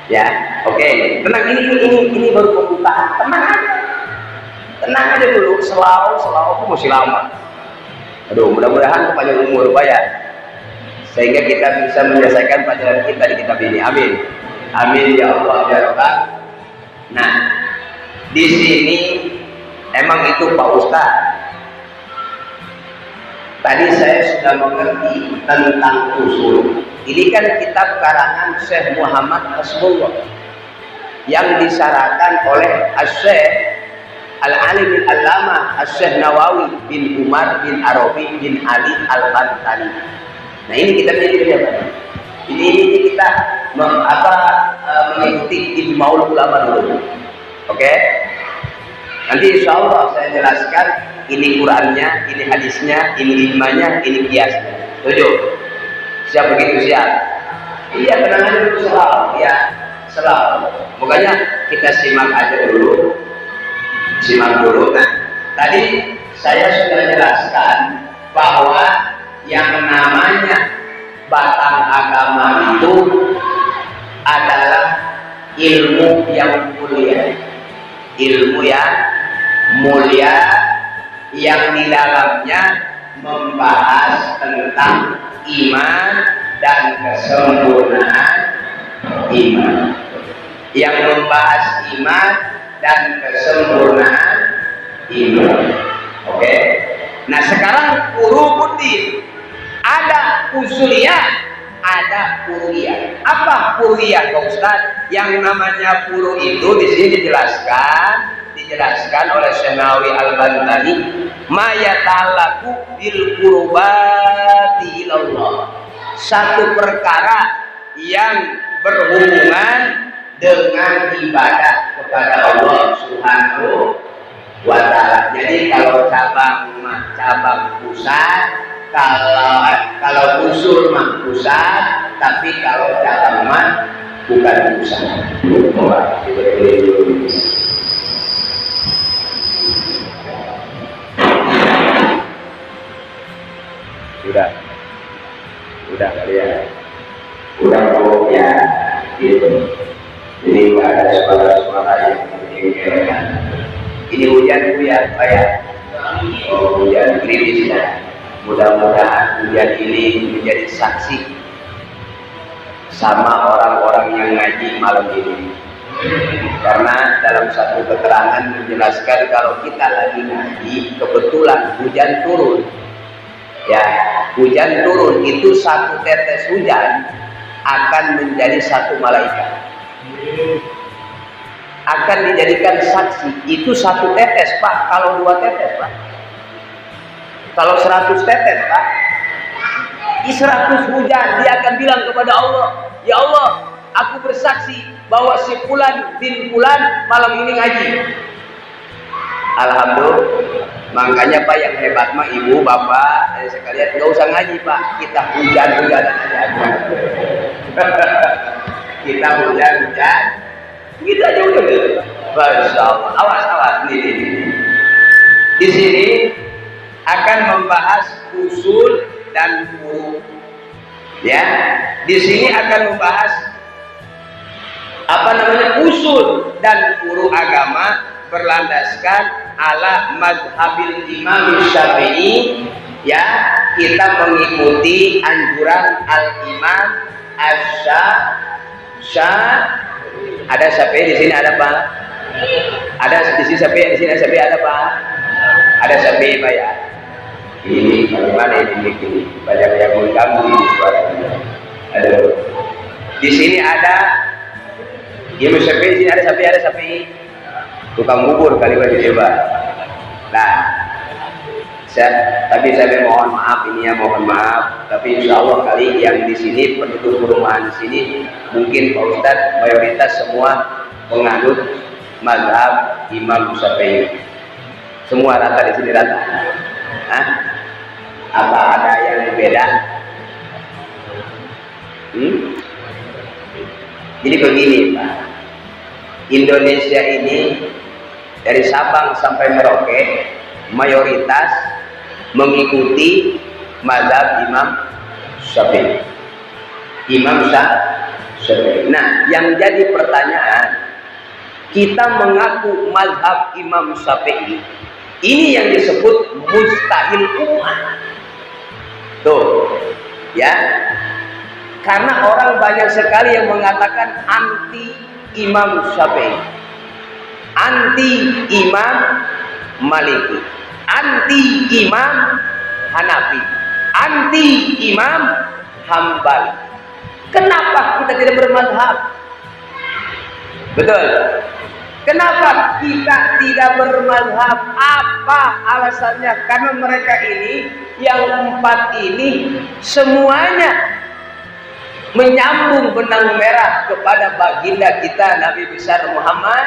Ya, oke. Tenang, ini baru pembukaan. Tenang aja dulu. Selau aku masih lama. Aduh, mudah-mudahan panjang umur Pak ya. Sehingga kita bisa menyelesaikan pelajaran kita di kitab ini. Amin. Amin ya Allah ya Rabbal. Nah, di sini emang itu Pak Ustadz. Tadi saya sudah mengerti tentang usul. Ini kan kitab karangan Syekh Muhammad Hasbullah yang disyaratkan oleh Syekh Al-Alim Al-Allamah Syekh Nawawi bin Umar bin Arabi bin Ali Al-Bantani. Nah ini kita menjadi apa? Ini kita mengikuti ijma'ul ulama dulu. Oke? Nanti insya Allah saya jelaskan ini Qurannya, ini hadisnya, ini ijma'nya, ini kiasnya. Setuju? Siap begitu siap? Iya tenang aja dulu selalu ya selalu. Makanya kita simak aja dulu, simak dulu. Nah tadi saya sudah jelaskan bahwa yang namanya batang agama itu adalah ilmu yang mulia, ilmu yang mulia yang di dalamnya membahas tentang iman dan kesempurnaan iman, yang membahas iman dan kesempurnaan iman. Oke. Nah sekarang Furu'uddin, ada usuliyah, ada furu'iyah. Apa furu'iyah Pak Ustaz? Yang namanya furu' itu di sini dijelaskan oleh Syekh Nawawi Al-Bantani, ma yata'allaqu bil qurbati ilallah. Satu perkara yang berhubungan dengan ibadah kepada Allah Subhanahu wa ta'ala. Jadi kalau cabang pusat, kalau usul mah pusat, tapi kalau cabang mah bukan pusat. Udah kali ya, udah kok ya gitu. Jadi nggak ada suara-suara yang menggenggelkan. Ini hujan Bu ya, Pak ya. Oh, hujan kritis ya. Mudah-mudahan hujan ini menjadi saksi sama orang-orang yang ngaji malam ini. Karena dalam satu keterangan menjelaskan kalau kita lagi ngaji, kebetulan hujan turun. Ya, hujan turun itu satu tetes hujan akan menjadi satu malaikat. Akan dijadikan saksi. Itu satu tetes Pak, kalau 2 tetes Pak. Kalau 100 tetes Pak, 100 hujan dia akan bilang kepada Allah, ya Allah, aku bersaksi bahwa si Fulan bin Fulan malam ini ngaji. Alhamdulillah. Makanya Pak yang hebat mah ibu bapak sekalian nggak usah ngaji Pak, kita hujan-hujanan aja. Kita hujan-hujan, kita aja udah. Masya Allah. Awas nih. Di sini akan membahas usul dan furu'. Ya, di sini akan membahas usul dan furu' agama berlandaskan ala mazhabil Imam Syafi'i. Ya, kita mengikuti anjuran al-Imam ada Syafi'i di sini ada Pak? Ada di sini Syafi'i, di sini Syafi'i ada Pak? Ada Syafi'i Pak ya? Ini bagaimana ini banyak yang mengganggu ini suaranya. Ada di sini ada Imam Syafi'i, di sini ada Syafi'i. Tukang bubur kali baju coba. Nah, tapi saya mohon maaf, tapi insya Allah kali yang di sini penduduk perumahan di sini mungkin Pak Ustadz mayoritas semua penganut mazhab Imam Syafi'i. Semua rata di sini rata. Hah? Apa ada yang beda? Jadi begini Pak, Indonesia ini dari Sabang sampai Merauke mayoritas mengikuti mazhab Imam Syafi'i. Imam Syafi'i. Nah, yang jadi pertanyaan, kita mengaku mazhab Imam Syafi'i, ini yang disebut mustahil ummah. Tuh, ya. Karena orang banyak sekali yang mengatakan anti Imam Syafi'i, anti Imam Maliki, anti Imam Hanafi, anti Imam Hambali. Kenapa kita tidak bermadhab? Betul. Kenapa kita tidak bermadhab? Apa alasannya? Karena mereka ini, yang empat ini, semuanya menyambung benang merah kepada baginda kita Nabi besar Muhammad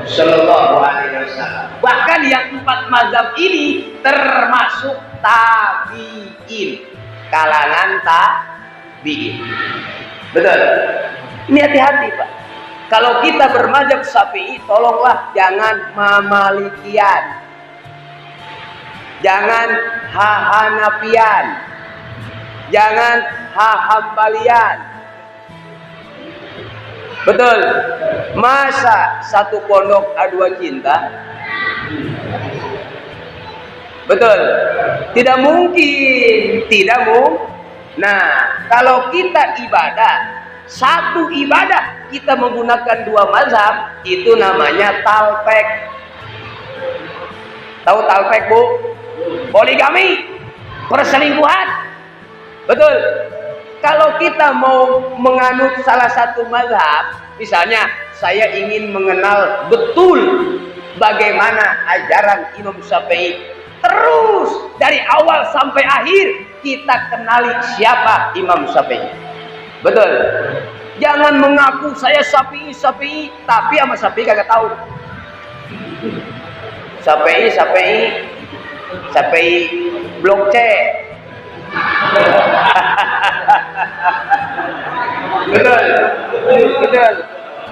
Sallallahu Alaihi Wasallam. Bahkan yang empat mazhab ini termasuk tabi'in, kalangan tabi'in. Betul. Ini hati-hati Pak. Kalau kita bermazhab Syafi'i, tolonglah jangan Mamalikian, jangan Hanafian, jangan Hambalian. Betul. Masa satu pondok A2 cinta? Betul. Tidak mungkin. Tidak mungkin. Nah, kalau kita ibadah, satu ibadah kita menggunakan dua mazhab, itu namanya talpek. Tahu talpek Bu? Poligami, perselingkuhan. Betul. Kalau kita mau menganut salah satu mazhab, misalnya saya ingin mengenal betul bagaimana ajaran Imam Syafi'i, terus dari awal sampai akhir kita kenali siapa Imam Syafi'i. Betul. Jangan mengaku saya Syafi'i, tapi sama Syafi'i kagak tahu. Syafi'i blok C. Betul.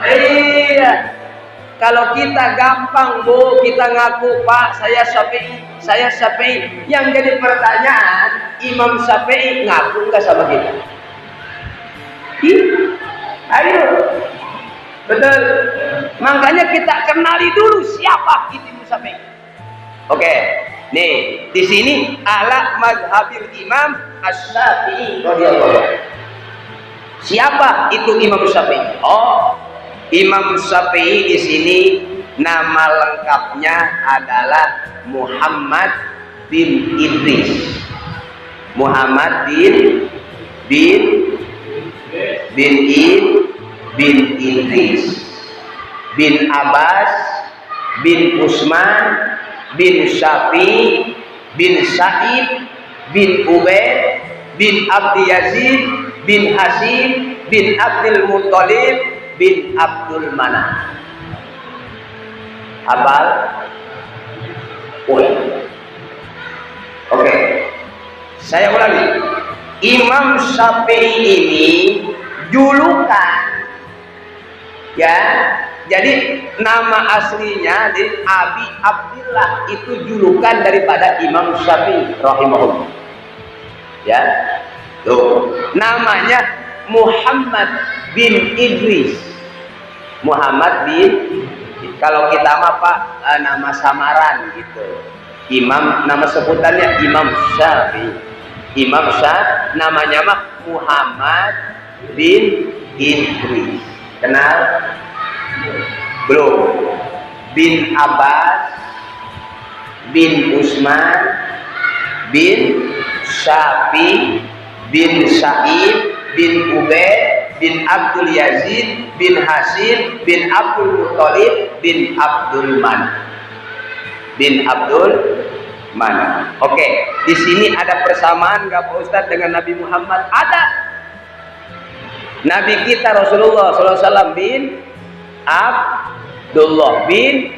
Iya. Kalau kita gampang Bu, kita ngaku Pak saya Syafi'i. Yang jadi pertanyaan, Imam Syafi'i ngaku nggak sama kita? Ayo. Betul. Makanya kita kenali dulu siapa itu Imam Syafi'i. Oke. Nih, di sini ala mazhabil Imam Asy-Syafi'i radhiyallahu anhu. Siapa itu Imam Syafi'i? Oh, Imam Syafi'i di sini nama lengkapnya adalah Muhammad bin Idris. Muhammad bin Idris bin Abbas bin Usman bin Syafi'i bin Sa'id bin Ubaid bin Abdi Yazid bin Hasim bin Abdul Muttalib bin Abdul Manaf. Hafal? Oke. Saya ulangi. Imam Syafi'i ini julukan, ya. Jadi nama aslinya dari Abi Abdillah, itu julukan daripada Imam Syafi'i rahimahullah. Ya. Tuh, namanya Muhammad bin Idris. Muhammad bin, kalau kita mah Pak nama samaran gitu. Imam, nama sebutannya Imam Syafi'i. Imam Syafi'i namanya mah Muhammad bin Idris. Kenal? Belum. Bin Abbas bin Usman bin Syafi'i bin Sa'id bin Ubaid bin Abdul Yazid bin Hasim bin Abdul Muttalib bin Abdul Manaf. Oke, di sini ada persamaan nggak Pak Ustadz dengan Nabi Muhammad? Ada. Nabi kita Rasulullah SAW bin Abdullah bin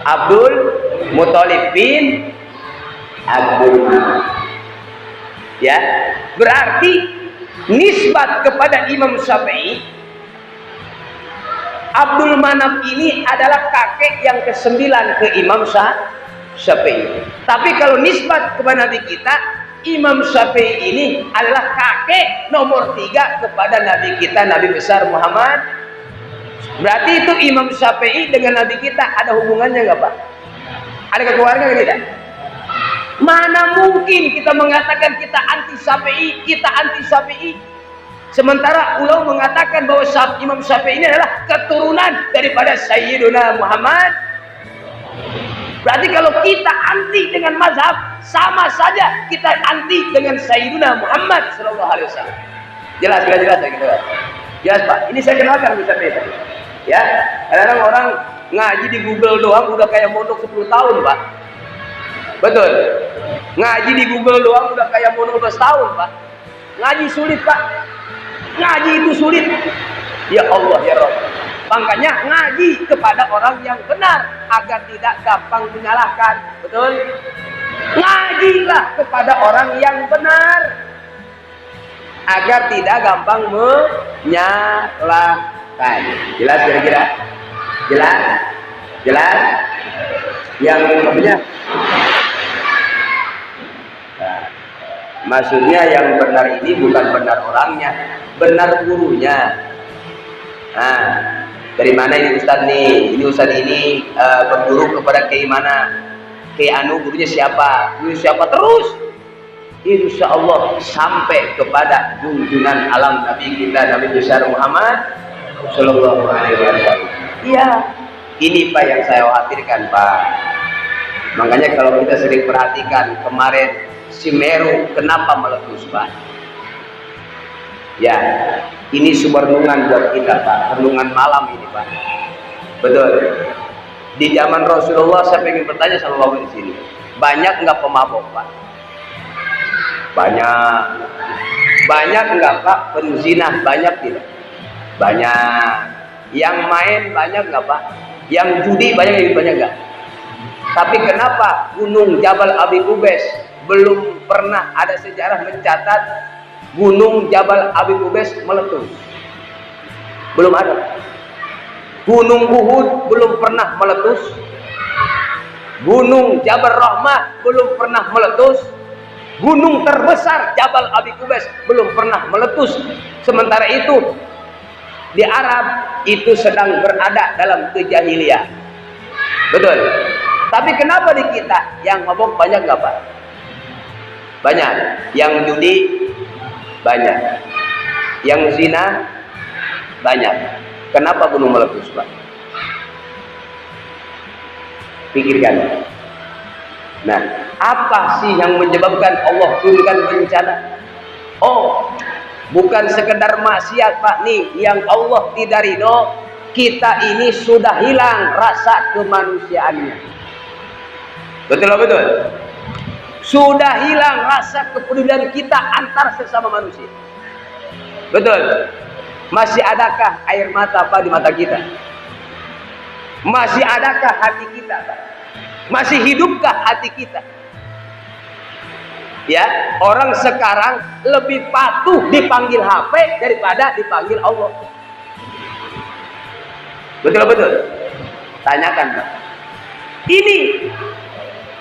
Abdul Muthalib bin Abdul Manaf. Ya, berarti nisbat kepada Imam Syafi'i, Abdul Manaf ini adalah kakek yang ke-9 ke Imam Syafi'i. Tapi kalau nisbat kepada Nabi kita, Imam Syafi'i ini adalah kakek nomor 3 kepada Nabi kita, Nabi besar Muhammad. Berarti itu Imam Syafi'i dengan Nabi kita ada hubungannya nggak Pak? Ada kekeluargaan tidak? Mana mungkin kita mengatakan kita anti Syafi'i, sementara ulama mengatakan bahwa Imam Syafi'i ini adalah keturunan daripada Sayyiduna Muhammad. Berarti kalau kita anti dengan mazhab, sama saja kita anti dengan Sayyiduna Muhammad sallallahu alaihi wasallam. Jelas gitu. Jelas Pak. Ini saya kenalkan Imam Syafi'i tadi. Ya, kadang-kadang orang ngaji di Google doang udah kayak mondok 10 tahun Pak. Betul. Ngaji di Google doang udah kayak mondok 12 tahun Pak. Ngaji sulit Pak. Ngaji itu sulit. Ya Allah ya Rabb. Makanya ngaji kepada orang yang benar agar tidak gampang menyalahkan. Betul? Ngajilah kepada orang yang benar agar tidak gampang menyalahkan. Jelas kira-kira? Jelas? Yang maksudnya? Nah, maksudnya yang benar ini bukan benar orangnya, benar gurunya. Nah, dari mana ini Ustadz nih? Ini Ustadz ini berguru kepada Kiai mana? Kiai Anu, gurunya siapa? Guru siapa terus? Insya Allah sampai kepada junjungan alam Nabi kita, Nabi besar Muhammad Sallallahu Alaihi Wasallam. Iya, ini Pak yang saya khawatirkan Pak. Makanya kalau kita sering perhatikan kemarin Semeru kenapa meletus Pak? Ya, ini sumber renungan buat kita Pak, renungan malam ini Pak. Betul. Di zaman Rasulullah saya pengen bertanya sama Bapak di sini, banyak nggak pemabok Pak? Banyak nggak Pak penzina? Banyak tidak? Banyak. Yang main banyak nggak Pak? Yang judi banyak nggak? Tapi kenapa Gunung Jabal Abi Qubais belum pernah ada sejarah mencatat Gunung Jabal Abi Qubais meletus? Belum ada. Gunung Uhud belum pernah meletus. Gunung Jabal Rahmah belum pernah meletus. Gunung terbesar Jabal Abi Qubais belum pernah meletus. Sementara itu di Arab itu sedang berada dalam kejahiliah. Betul. Tapi kenapa di kita yang mabuk banyak nggak Pak? Banyak. Yang judi banyak. Yang zina banyak. Kenapa gunung meletus Pak? Pikirkan. Nah, apa sih yang menyebabkan Allah turunkan bencana? Oh, bukan sekedar maksiat Pak nih yang Allah tidak ridho, kita ini sudah hilang rasa kemanusiaannya. Betul? Sudah hilang rasa kepedulian kita antar sesama manusia. Betul. Masih adakah air mata Pak di mata kita? Masih adakah hati kita Pak? Masih hidupkah hati kita? Ya, orang sekarang lebih patuh dipanggil HP daripada dipanggil Allah. Betul. Tanyakan Pak. Ini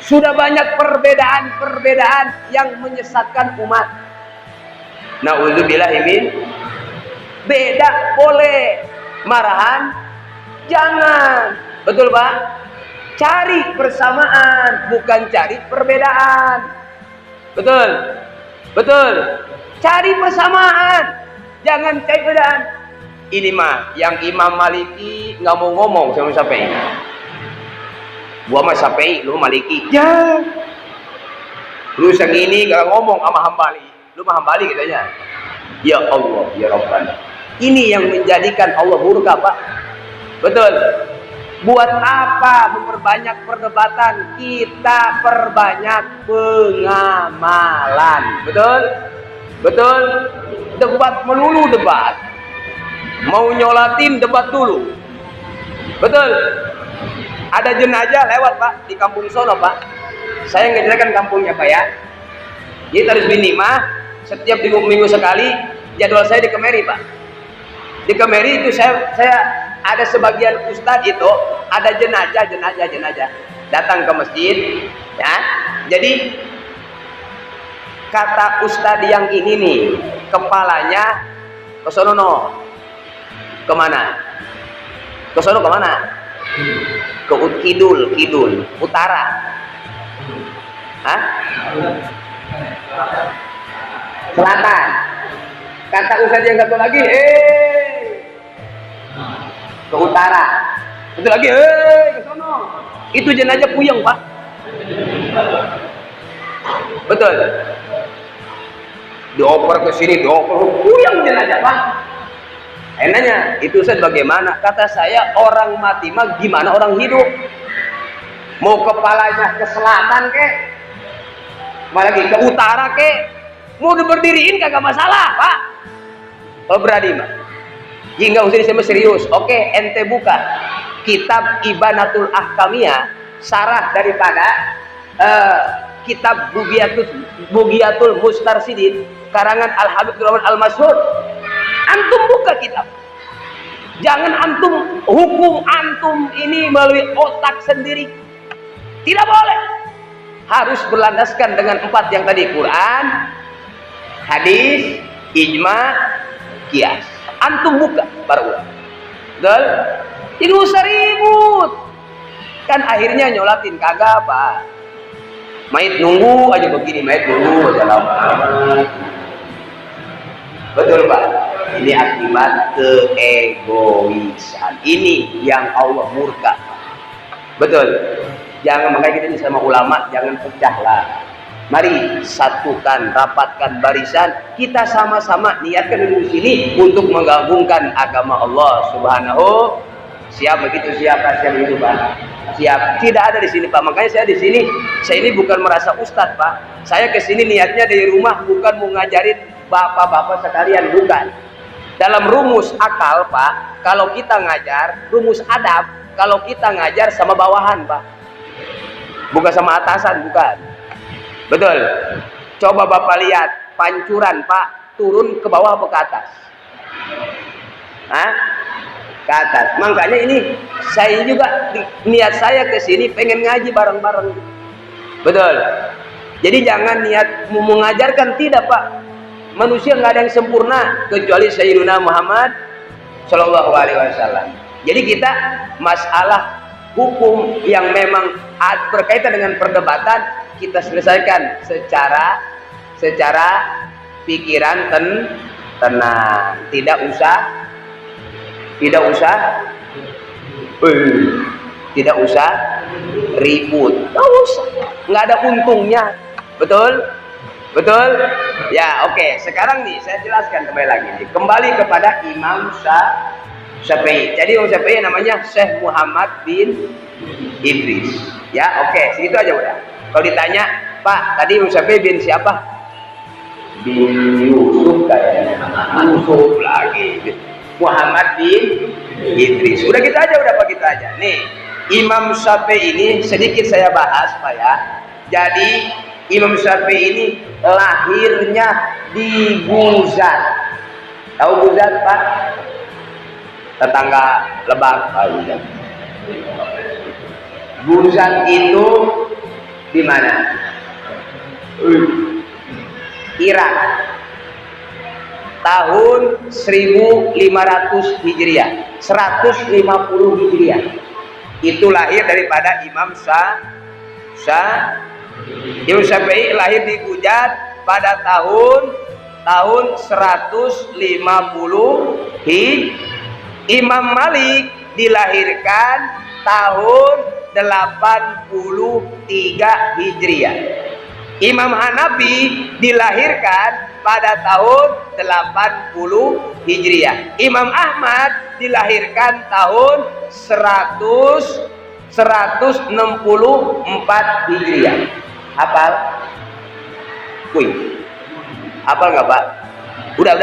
sudah banyak perbedaan yang menyesatkan umat. Na'udzubillahi min. Beda boleh, marahan jangan. Betul Pak? Cari persamaan, bukan cari perbedaan. Betul. Cari persamaan, jangan cari perbedaan. Ini mah yang Imam Maliki nggak mau ngomong sama Syafi'i. Gua mah Syafi'i, lu Maliki. Ya. Lu segini gak ngomong sama Hambali. Lu mah Hambali katanya. Ya Allah, ya Rabbana. Ini yang menjadikan Allah murka Pak. Betul. Buat apa memperbanyak perdebatan? Kita perbanyak pengamalan. Betul. Debat melulu debat. Mau nyolatin debat dulu. Betul. ada jenazah lewat Pak di kampung sono Pak. Saya ngejelakan kampungnya Pak ya. Jadi harus minimal setiap minggu sekali jadwal saya di Kemeri Pak. Di Kemeri itu saya ada sebagian ustadz itu ada jenazah datang ke masjid ya. Jadi kata ustadz yang ini nih kepalanya ke sono no. Kemana? Ke sono kemana? Ke kidul, utara. Hah? Selatan. Kata ustadz yang satu lagi, ke utara. Itu lagi, ke sono. Itu jenazah puyeng Pak. Betul. Dioper ke sini, dioper puyeng jenazah Pak. Enaknya itu Ustaz bagaimana? Kata saya orang mati mah gimana orang hidup? Mau kepalanya ke selatan kek, malah lagi ke utara kek, mau berdiriin kagak masalah Pak. Kalau berani mah, jika usah disebut serius. Oke, ente buka kitab Ibanatul Ahkamiyah, sarah daripada kitab Bugiyatul Mustarsidin karangan Al-Habib Rahman Al-Masyhur. Antum buka kitab, jangan antum hukum antum ini melalui otak sendiri, tidak boleh, harus berlandaskan dengan 4 yang tadi, Quran, hadis, ijma, qiyas. Antum buka baru betul. Ini usah ribut kan, akhirnya nyolatin kagak Pak, mayit nunggu aja begini, mayit nunggu aja lama. Betul Pak. Ini akibat keegoisan. Ini yang Allah murka. Betul. Jangan, makanya kita sama ulama jangan pecahlah. Mari satukan, rapatkan barisan. Kita sama-sama niatkan di sini untuk menggabungkan agama Allah Subhanahu. Siap begitu, siap itu Pak. Siap. Tidak ada di sini Pak. Makanya saya di sini. Saya ini bukan merasa ustadz Pak. Saya ke sini niatnya dari rumah bukan mau ngajarin bapak-bapak sekalian, bukan. Dalam rumus akal Pak, kalau kita ngajar, rumus adab, kalau kita ngajar sama bawahan Pak, bukan sama atasan, bukan. Betul. Coba Bapak lihat pancuran Pak, turun ke bawah apa ke atas? Hah? Ke atas. Makanya ini saya juga niat saya ke sini pengen ngaji bareng-bareng. Betul. Jadi jangan niat mengajarkan, tidak Pak. Manusia nggak ada yang sempurna kecuali Sayyidina Muhammad Shallallahu Alaihi Wasallam. Jadi kita masalah hukum yang memang berkaitan dengan perdebatan kita selesaikan secara pikiran tenang, tidak usah ribut, nggak ada untungnya, betul. Ya, oke. Sekarang nih saya jelaskan kembali lagi nih. Kembali kepada Imam Syafi'i. Jadi Imam Syafi'i namanya Syekh Muhammad bin Idris. Ya, oke. Segitu aja udah. Kalau ditanya, Pak, tadi Imam Syafi'i bin siapa? Bin Yusuf kayaknya. Yusuf lagi. Muhammad bin Idris. Udah gitu aja, udah Pak, gitu aja. Nih, Imam Syafi'i ini sedikit saya bahas, Pak ya. Jadi Imam Syafi'i ini lahirnya di Guzan. Tahu Guzan Pak? Tetangga Lebak. Guzan itu di mana? Irak. Tahun 1500 Hijriah, 150 Hijriah. Itu lahir daripada Imam Imam Syafi'i lahir di Guzan pada tahun 150 Imam Malik dilahirkan tahun 83 Hijriah. Imam Hanafi dilahirkan pada tahun 80 Hijriah. Imam Ahmad dilahirkan tahun 164 Hijriah. Hafal? Wih, hafal nggak Pak? Udah.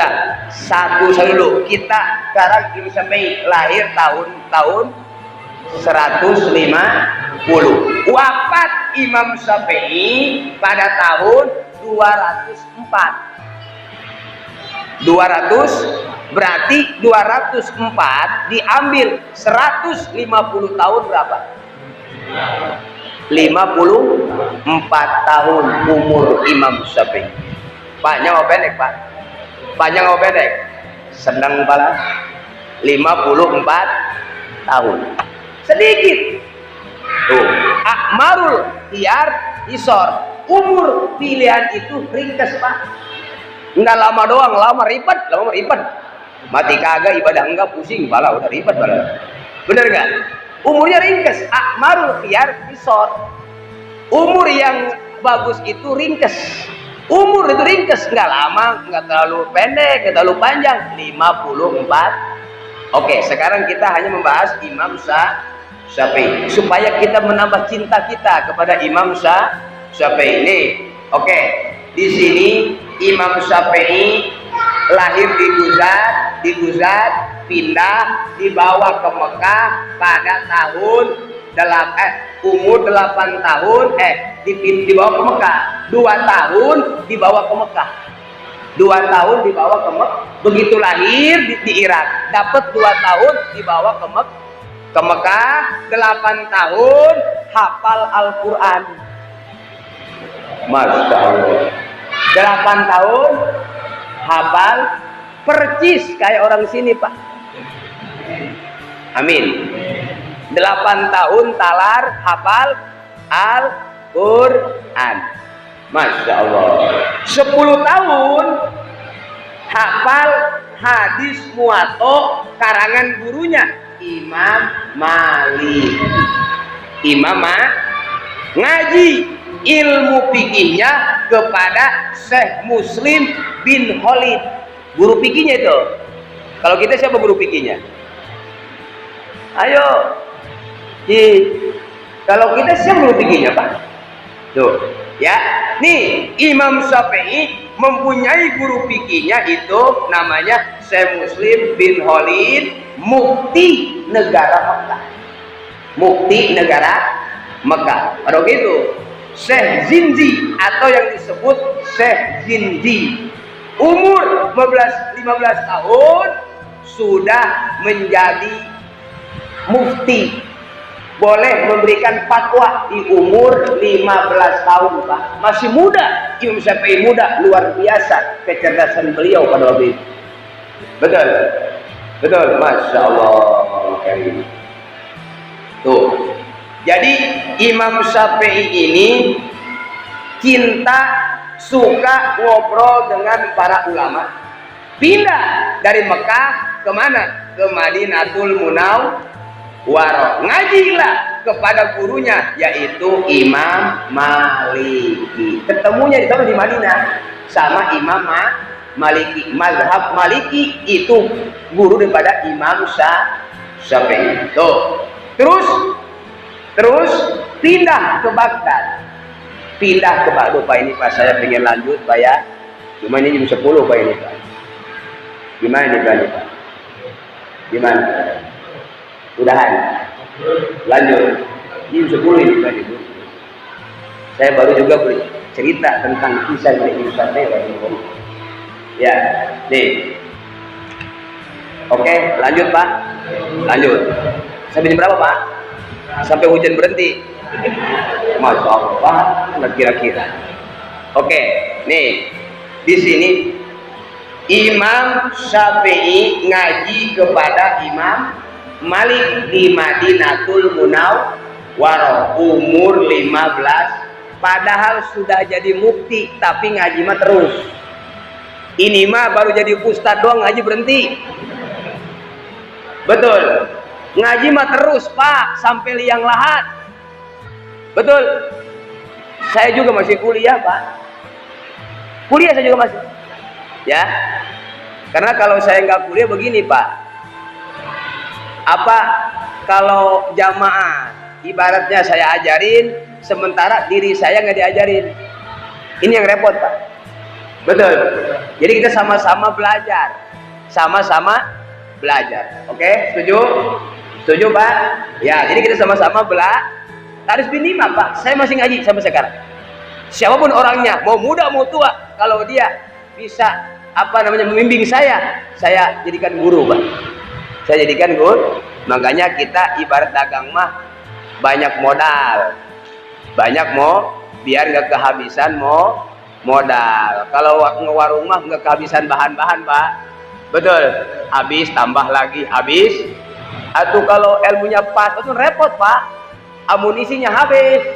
Satu dulu. Kita sekarang Imam Syafi'i lahir tahun 150. Wafat Imam Syafi'i pada tahun 204. 200 berarti 204 diambil 150 tahun berapa? 54 tahun umur Imam Syafi'i. Panjang atau pendek, Pak? Panjang atau pendek? Sedang pala 54 tahun. Sedikit. Tuh, akmarul khiyar isor. Umur pilihan itu ringkas, Pak. Enggak lama doang, lama ribet. Mati kagak, ibadah enggak, pusing pala, udah ribet pala. Bener enggak? Umurnya ringkas. Akmarul khiyar isor. Umur yang bagus itu ringkas. Umur itu ringkas, enggak lama, enggak terlalu pendek, enggak terlalu panjang. 54. Oke, sekarang kita hanya membahas Imam Syafi'i supaya kita menambah cinta kita kepada Imam Syafi'i ini. Oke, di sini Imam Syafi'i lahir di Guzad, pindah dibawa ke Mekah pada tahun umur 8 tahun dibawa ke Mekah. 2 tahun dibawa ke Mekah. 2 tahun dibawa ke Mekah. Begitu lahir di Irak, dapat 2 tahun dibawa ke Mekah. 8 tahun hafal Al-Quran. Masya Allah. 8 tahun hafal percis kayak orang sini, Pak. Amin. 8 tahun talar hafal Al-Quran. Masya Allah. 10 tahun hafal hadis muwatta karangan gurunya Imam Malik. Ngaji ilmu fikihnya kepada Syekh Muslim bin Khalid. Guru fikihnya itu. Kalau kita siapa guru fikihnya? Ayo. Kalau kita siapa guru fikihnya, Pak? Tuh, ya. Nih, Imam Syafi'i mempunyai guru fikihnya itu namanya Syekh Muslim bin Khalid, mufti negara Mekah. Mufti negara Mekah. Kalau gitu, Syekh Zinzi atau yang disebut Syekh Zinzi, umur 15 tahun sudah menjadi mufti. Boleh memberikan fatwa di umur 15 tahun, Pak. Masih muda. Imam Syafi'i muda, luar biasa kecerdasan beliau pada waktu itu. Betul. Betul, Masya Allah. Tuh. Jadi Imam Syafi'i ini suka ngobrol dengan para ulama. Pindah dari Mekah kemana? Ke Madinatul Munawwarah. Ngajilah kepada gurunya yaitu Imam Maliki. Ketemunya di sana di Madinah sama Imam Maliki. Mazhab Maliki itu guru daripada Imam Syafi'i. Tuh. Terus pindah ke Baghdad. Pindah ke Baghdad, Pak. Ini Pak, saya pengen lanjut, Pak ya. Cuma ini jam 10, Pak ini, Pak. Gimana nih, Pak? Gimana? Udahan. Lanjut. Jam 10 ini, Pak. Saya baru juga cerita tentang kisah dari Imam Syafi'i. Ya, nih. Oke, lanjut, Pak. Lanjut. Sampai jam berapa, Pak? Sampai hujan berhenti. Masya Allah, kira-kira. Oke, nih di sini Imam Syafi'i ngaji kepada Imam Malik di Madinatul Munawwarah umur 15. Padahal sudah jadi mufti, tapi ngaji mah terus. Ini mah baru jadi ustadz doang, ngaji berhenti. Betul. Ngaji mah terus, Pak, sampai liang lahat. Betul. Saya juga masih kuliah, Pak. Kuliah saya juga masih. Ya. Karena kalau saya nggak kuliah begini, Pak. Apa kalau jamaah ibaratnya saya ajarin sementara diri saya nggak diajarin. Ini yang repot, Pak. Betul. Jadi kita sama-sama belajar. Sama-sama belajar. Oke, setuju? Setuju Pak? Ya, jadi kita sama-sama harus minimal Pak. Saya masih ngaji sampai sekarang. Siapapun orangnya, mau muda mau tua, kalau dia bisa membimbing saya jadikan guru Pak. Saya jadikan guru. Makanya kita ibarat dagang mah banyak modal, biar nggak kehabisan modal. Kalau ngewarung mah nggak kehabisan bahan-bahan Pak. Betul, habis tambah lagi habis. Atau kalau ilmunya pas, itu repot Pak, amunisinya habis.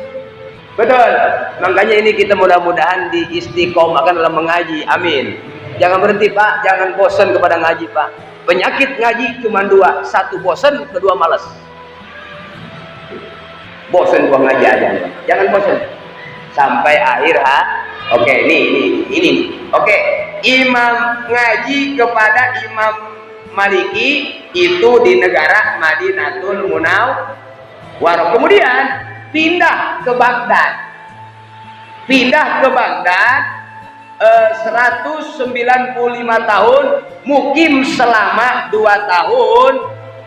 Betul. Makanya ini kita mudah-mudahan diistiqomahkan dalam mengaji. Amin. Jangan berhenti Pak, jangan bosan kepada ngaji Pak. Penyakit ngaji cuma dua, satu bosan, kedua malas. Bosan gua ngaji aja, jangan bosan sampai akhir Oke, ini. Oke, imam ngaji kepada Imam Maliki itu di negara Madinatul Munawwarah. Kemudian pindah ke Baghdad. 195 tahun, mukim selama 2 tahun.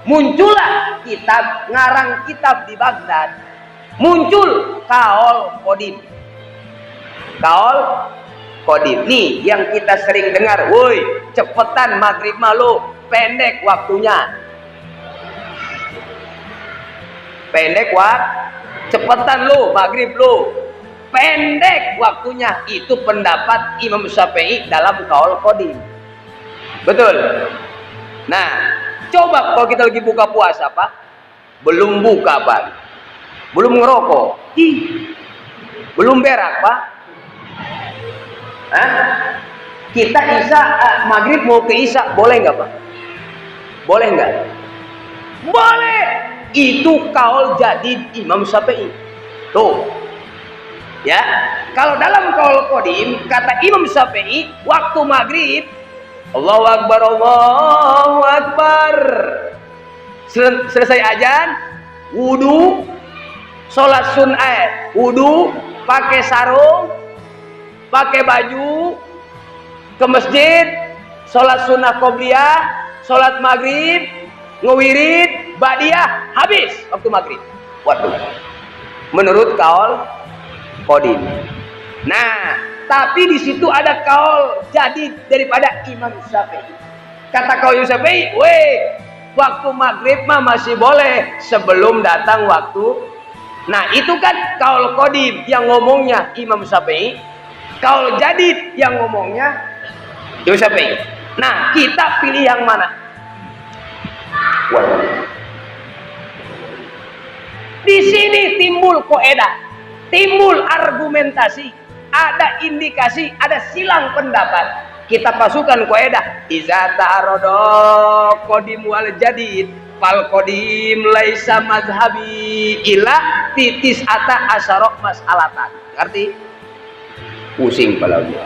Muncullah ngarang kitab di Baghdad. Muncul Kaul Qadim. Nih yang kita sering dengar, woi cepetan maghrib malu, pendek waktunya. Cepetan lu maghrib lu, pendek waktunya. Itu pendapat Imam Syafi'i dalam Kaul Qadim. Betul. Nah, coba kalau kita lagi buka puasa Pak, belum buka Pak, belum ngerokok, belum berak Pak. Kita isya maghrib mau ke isya, boleh nggak Pak? Boleh nggak? Boleh. Itu kaul jadid Imam Syafi'i. Tuh, ya. Kalau dalam kaul qadim kata Imam Syafi'i, waktu maghrib, Allahu Akbar, Allahu Akbar. Selesai azan, wudu, sholat sunnah, wudu, pakai sarung, pakai baju, ke masjid, sholat sunnah qobliyah, sholat maghrib, ngewirid, ba'diyah, habis waktu maghrib. Waduh, menurut kaul qadim. Nah, tapi di situ ada kaul jadi daripada Imam Syafi'i. Kata kaul Imam Syafi'i, waktu maghrib mah masih boleh sebelum datang waktu. Nah, itu kan kaul qadim yang ngomongnya Imam Syafi'i, kaul jadid yang ngomongnya Imam Syafi'i. Nah, kita pilih yang mana? Di sini timbul koedah, timbul argumentasi, ada indikasi, ada silang pendapat. Kita pasukan koedah. Iza ta'arada qadim wal jadid fal qadim laisa mazhabi ila titis ata asyara mas'alatan. Ngerti? Pusing kepala gua.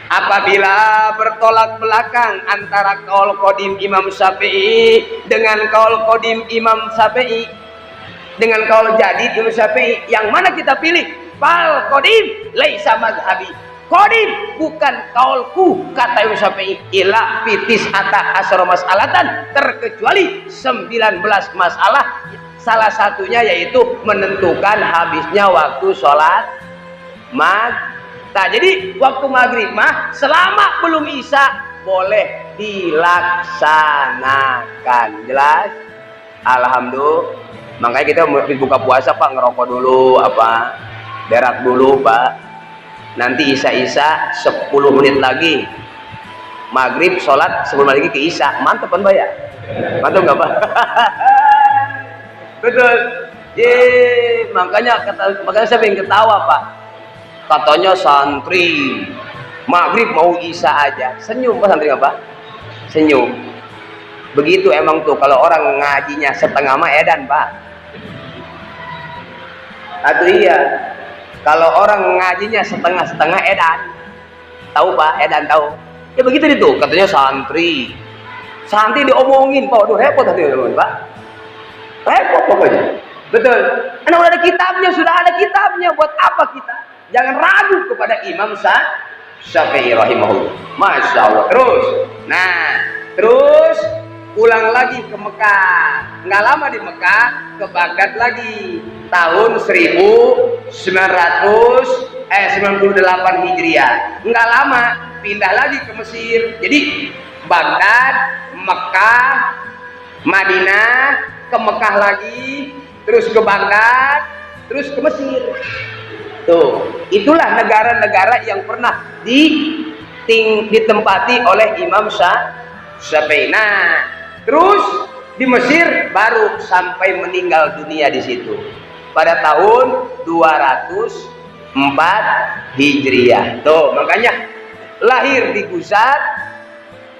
Apabila bertolak belakang antara kaul qadim Imam Syafi'i dengan kaul qadim Imam Syafi'i dengan kaul jadid Imam Syafi'i, yang mana kita pilih? Fal qadim laisa mazhabi. Qadim bukan kaulku, kata Imam Syafi'i, ila fitis ata asyara mas'alatan, terkecuali 19 masalah, salah satunya yaitu menentukan habisnya waktu sholat maghrib. Nah, jadi waktu maghrib mah selama belum isya boleh dilaksanakan. Jelas? Alhamdulillah. Makanya kita buka puasa Pak, ngerokok dulu berak dulu Pak. Nanti isya 10 menit lagi maghrib, sholat 10 menit lagi ke isya. Mantap kan Pak ya? Mantap nggak Pak? Betul. Makanya saya pengen ketawa Pak. Katanya santri maghrib mau isya aja senyum Pak, santri apa? Senyum. Begitu emang tuh kalau orang ngajinya setengah mah edan Pak. Atau iya, kalau orang ngajinya setengah-setengah edan. Tahu Pak, edan tahu. Ya begitu itu, katanya santri diomongin Pak, aduh repot hati Pak. Repot pokoknya. Betul. Karena udah ada kitabnya, buat apa kita? Jangan ragu kepada Imam Syafi'i rahimahullah. Masya Allah. Terus pulang lagi ke Mekah. Nggak lama di Mekah, ke Baghdad lagi. Tahun 98 Hijriah. Nggak lama, pindah lagi ke Mesir. Jadi Baghdad, Mekah, Madinah, ke Mekah lagi, terus ke Baghdad, terus ke Mesir. Tuh, itulah negara-negara yang pernah ditempati oleh Imam Syafi'i. Nah, terus di Mesir baru sampai meninggal dunia di situ pada tahun 204 Hijriah. Tuh, makanya lahir di Guzat,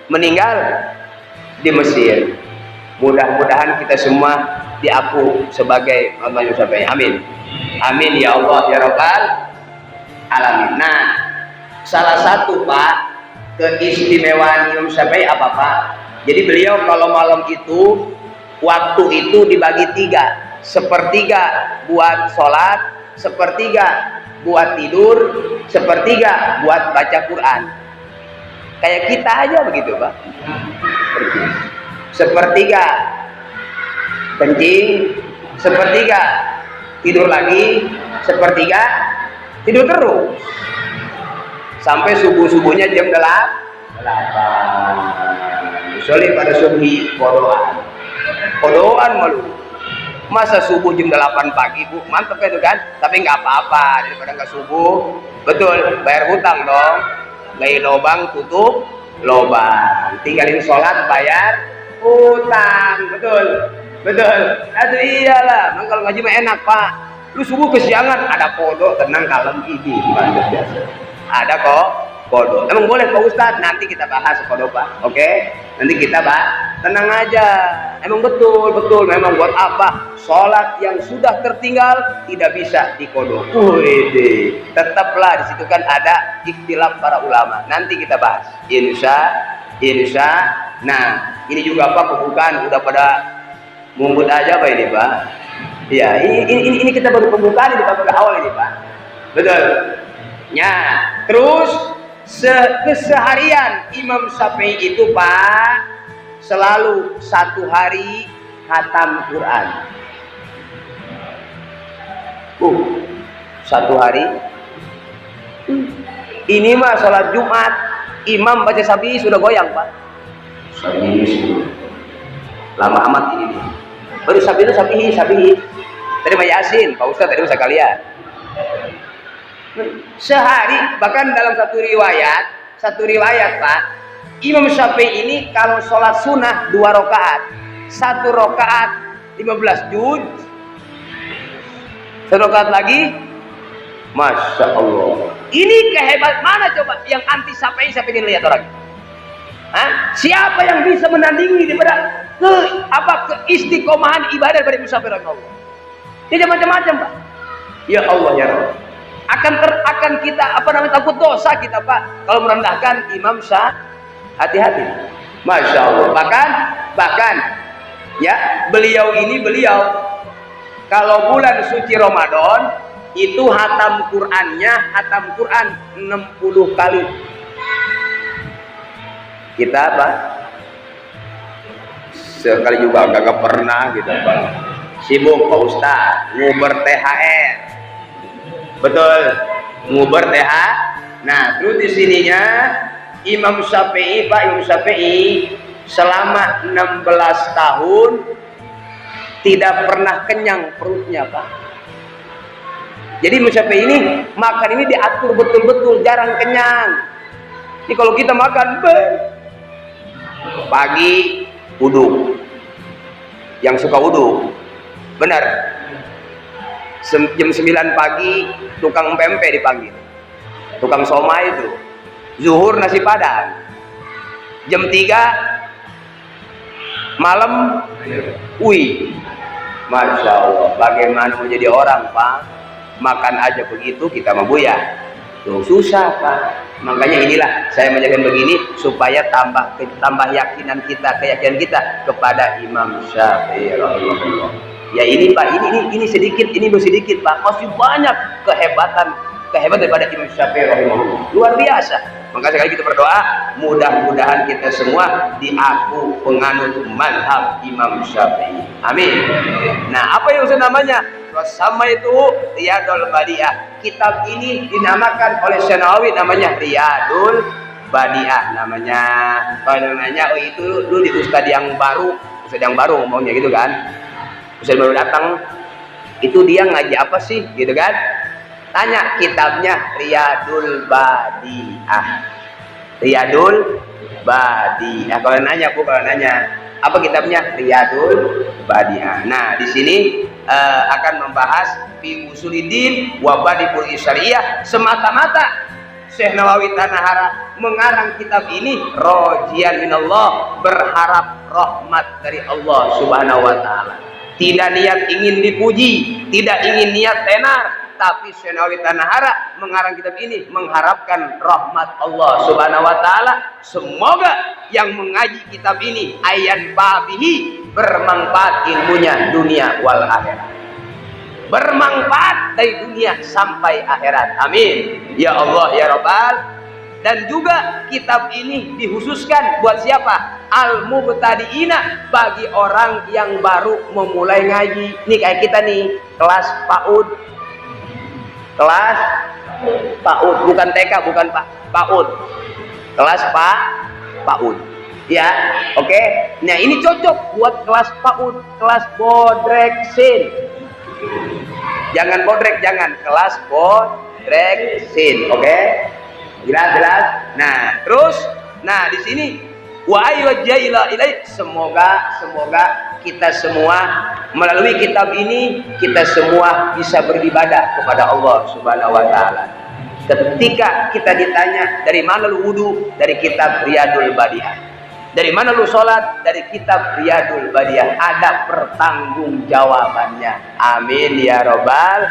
meninggal di Mesir. Mudah-mudahan kita semua diaku sebagai Imam Syafi'i. Amin. Amin ya Allah ya Rabbal alamin. Nah, salah satu Pak keistimewaan Imam Syafi'i apa Pak? Jadi beliau kalau malam itu waktu itu dibagi 3, sepertiga buat sholat, sepertiga buat tidur, sepertiga buat baca Quran. Kayak kita aja begitu Pak. Sepertiga kencing, sepertiga tidur lagi, sepertiga tidur terus sampai subuh-subuhnya jam 8. Soalnya pada subuh kodoan malu. Masa subuh jam 8 pagi Bu, mantep itu kan, tapi nggak apa-apa daripada nggak subuh. Betul, bayar hutang dong, gai lobang tutup lobang, tinggalin sholat bayar hutang. Betul. Aduh iyalah, memang kalau ngaji mah enak Pak. Lu subuh kesiangan ada kodok, tenang kalem ini biasa. Ada kok kodok. Emang boleh Pak Ustadz, nanti kita bahas kodok Pak. Oke? Nanti kita bahas. Tenang aja. Emang betul. Memang buat apa? Sholat yang sudah tertinggal tidak bisa dikodok. Wede. Tetaplah di situ kan ada ikhtilaf para ulama. Nanti kita bahas. Insya. Nah, ini juga apa pembukaan udah pada ngumpul aja Pak ini Pak. Ya, ini kita baru pembukaan ini Pak, pada awal ini Pak. Betul. Ya, terus keseharian Imam Syafi'i itu Pak selalu 1 hari khatam Quran. 1 hari. Ini mah sholat Jumat, imam baca Syafi'i sudah goyang Pak. Syafi'i lama amat ini. Baru Syafi'i. Tadi mah Yasin, Pak Ustadz tadi usah kalian. Sehari, bahkan dalam satu riwayat Pak, Imam Syafi'i ini kalau sholat sunnah 2 rakaat, 1 rakaat 15 juz, 1 rakaat lagi, Masya Allah. Ini kehebat mana coba yang anti Syafi'i saya pengen lihat orang. Siapa yang bisa menandingi daripada keistiqomahan ibadah dari Imam Syafi'i rahimahullah. Ini macam-macam Pak. Ya Allah ya Rabb. Akan kita takut dosa kita Pak kalau merendahkan Imam Syafi'i. Hati-hati. Masya Allah. Bahkan ya beliau kalau bulan suci Ramadan itu hatam Quran 60 kali. Kita Pak sekali juga gak pernah gitu Pak. Sibuk Pak Ustadz nguber THR. Betul, nguber THR. Nah, terus di sininya Imam Syafi'i selama 16 tahun tidak pernah kenyang perutnya Pak. Jadi Imam Syafi'i ini makan ini diatur betul-betul, jarang kenyang. Ini kalau kita makan pagi wudhu, yang suka wudhu benar, jam 9 pagi tukang pempek dipanggil, tukang somai itu, zuhur nasi padang, jam 3 malam Masya Allah, bagaimana menjadi orang Pak, makan aja begitu kita mah buya. Tuh susah Pak. Makanya inilah saya menjelaskan begini supaya tambah keyakinan kita kepada Imam Syafi'i rahimahullah. Ya ini Pak, ini sedikit, ini baru sedikit Pak. Masih banyak kehebatan kehebat daripada Imam Syafi'i rahimahullah. Luar biasa. Maka sekali kita berdoa, mudah-mudahan kita semua diaku penganut mazhab Imam Syafi'i. Amin. Nah, apa yang namanya? Sama itu Riyadul Badiah. Kitab ini dinamakan oleh Syekh Nawawi namanya Riyadul Badiah namanya. Kalau nanya, oh itu dulu di ustadz yang baru ngomongnya gitu kan. Ustadz baru datang, itu dia ngaji apa sih gitu kan? Tanya kitabnya Riyadul Badiah. Riyadul Badiah. Kalau nanya apa kitabnya? Riyadul Badiah. Nah, di sini akan membahas fi usuliddin wa badibul syariah. Semata-mata Syekh Nawawi Tanahara mengarang kitab ini rojian minallah, berharap rahmat dari Allah Subhanahu wa taala. Tidak niat ingin dipuji, tidak ingin niat tenar, tapi Syekh Nawawi Tanahara mengarang kitab ini mengharapkan rahmat Allah Subhanahu wa taala. Semoga yang mengaji kitab ini ayan babihi, bermanfaat ilmunya dunia wal akhirat. Bermanfaat dari dunia sampai akhirat. Amin. Ya Allah ya Rabbal. Dan juga kitab ini dikhususkan buat siapa? Al-mubtadiina, bagi orang yang baru memulai ngaji. Nih kayak kita nih, kelas PAUD. Kelas PAUD, bukan TK, bukan PAUD. Kelas PAUD. Ya, oke. Nah, ini cocok buat kelas PAUD, kelas bodreksin. Jangan bodrek, jangan, kelas bodreksin, oke? Jelas. Nah, terus, nah di sini wa ayyajila ilai, semoga kita semua melalui kitab ini kita semua bisa beribadah kepada Allah Subhanahu wa taala. Ketika kita ditanya dari mana lu wudu, dari kitab Riyadul Badiah. Dari mana lu sholat, dari kitab Riyadul Badiah. Ada pertanggungjawabannya. Amin ya Rabbal.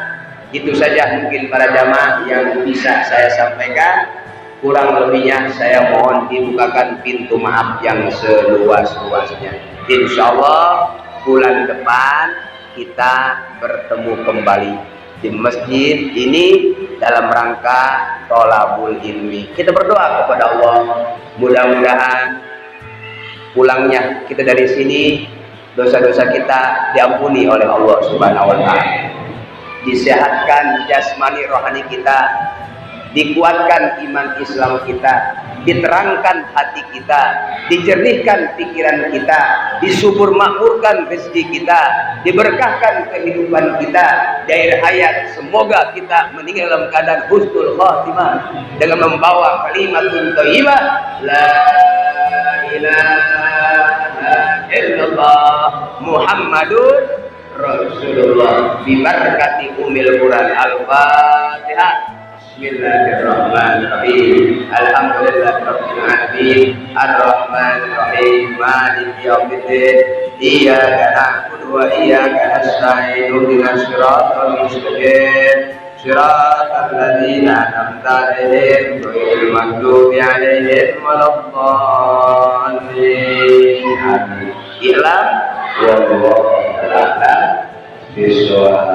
Itu saja mungkin para jamaah yang bisa saya sampaikan. Kurang lebihnya saya mohon dibukakan pintu maaf yang seluas-luasnya. Insya Allah bulan depan kita bertemu kembali di masjid ini dalam rangka tholabul ilmi. Kita berdoa kepada Allah, mudah-mudahan pulangnya kita dari sini dosa-dosa kita diampuni oleh Allah Subhanahu wa taala. Disehatkan jasmani rohani kita, dikuatkan iman Islam kita, diterangkan hati kita, dijernihkan pikiran kita, disubur makmurkan rezeki kita, diberkahkan kehidupan kita di akhir hayat. Semoga kita meninggal dalam keadaan husnul khatimah dengan membawa kalimatun thayyibah la ilaha illallah Muhammadur Rasulullah bi barakati umil Quran. Al-Fatihah. Bismillahirrahmanirrahim. Alhamdulillahirabbil alamin. Arrahmanirrahim. Maliki yaumiddin. Iyyaka na'budu wa iyyaka nasta'in. Ihdinas siratal mustaqim. Siratal ladzina an'amta 'alaihim ghairil maghdubi 'alaihim waladdallin. Amin. Ilam wallahu a'lam bishawab.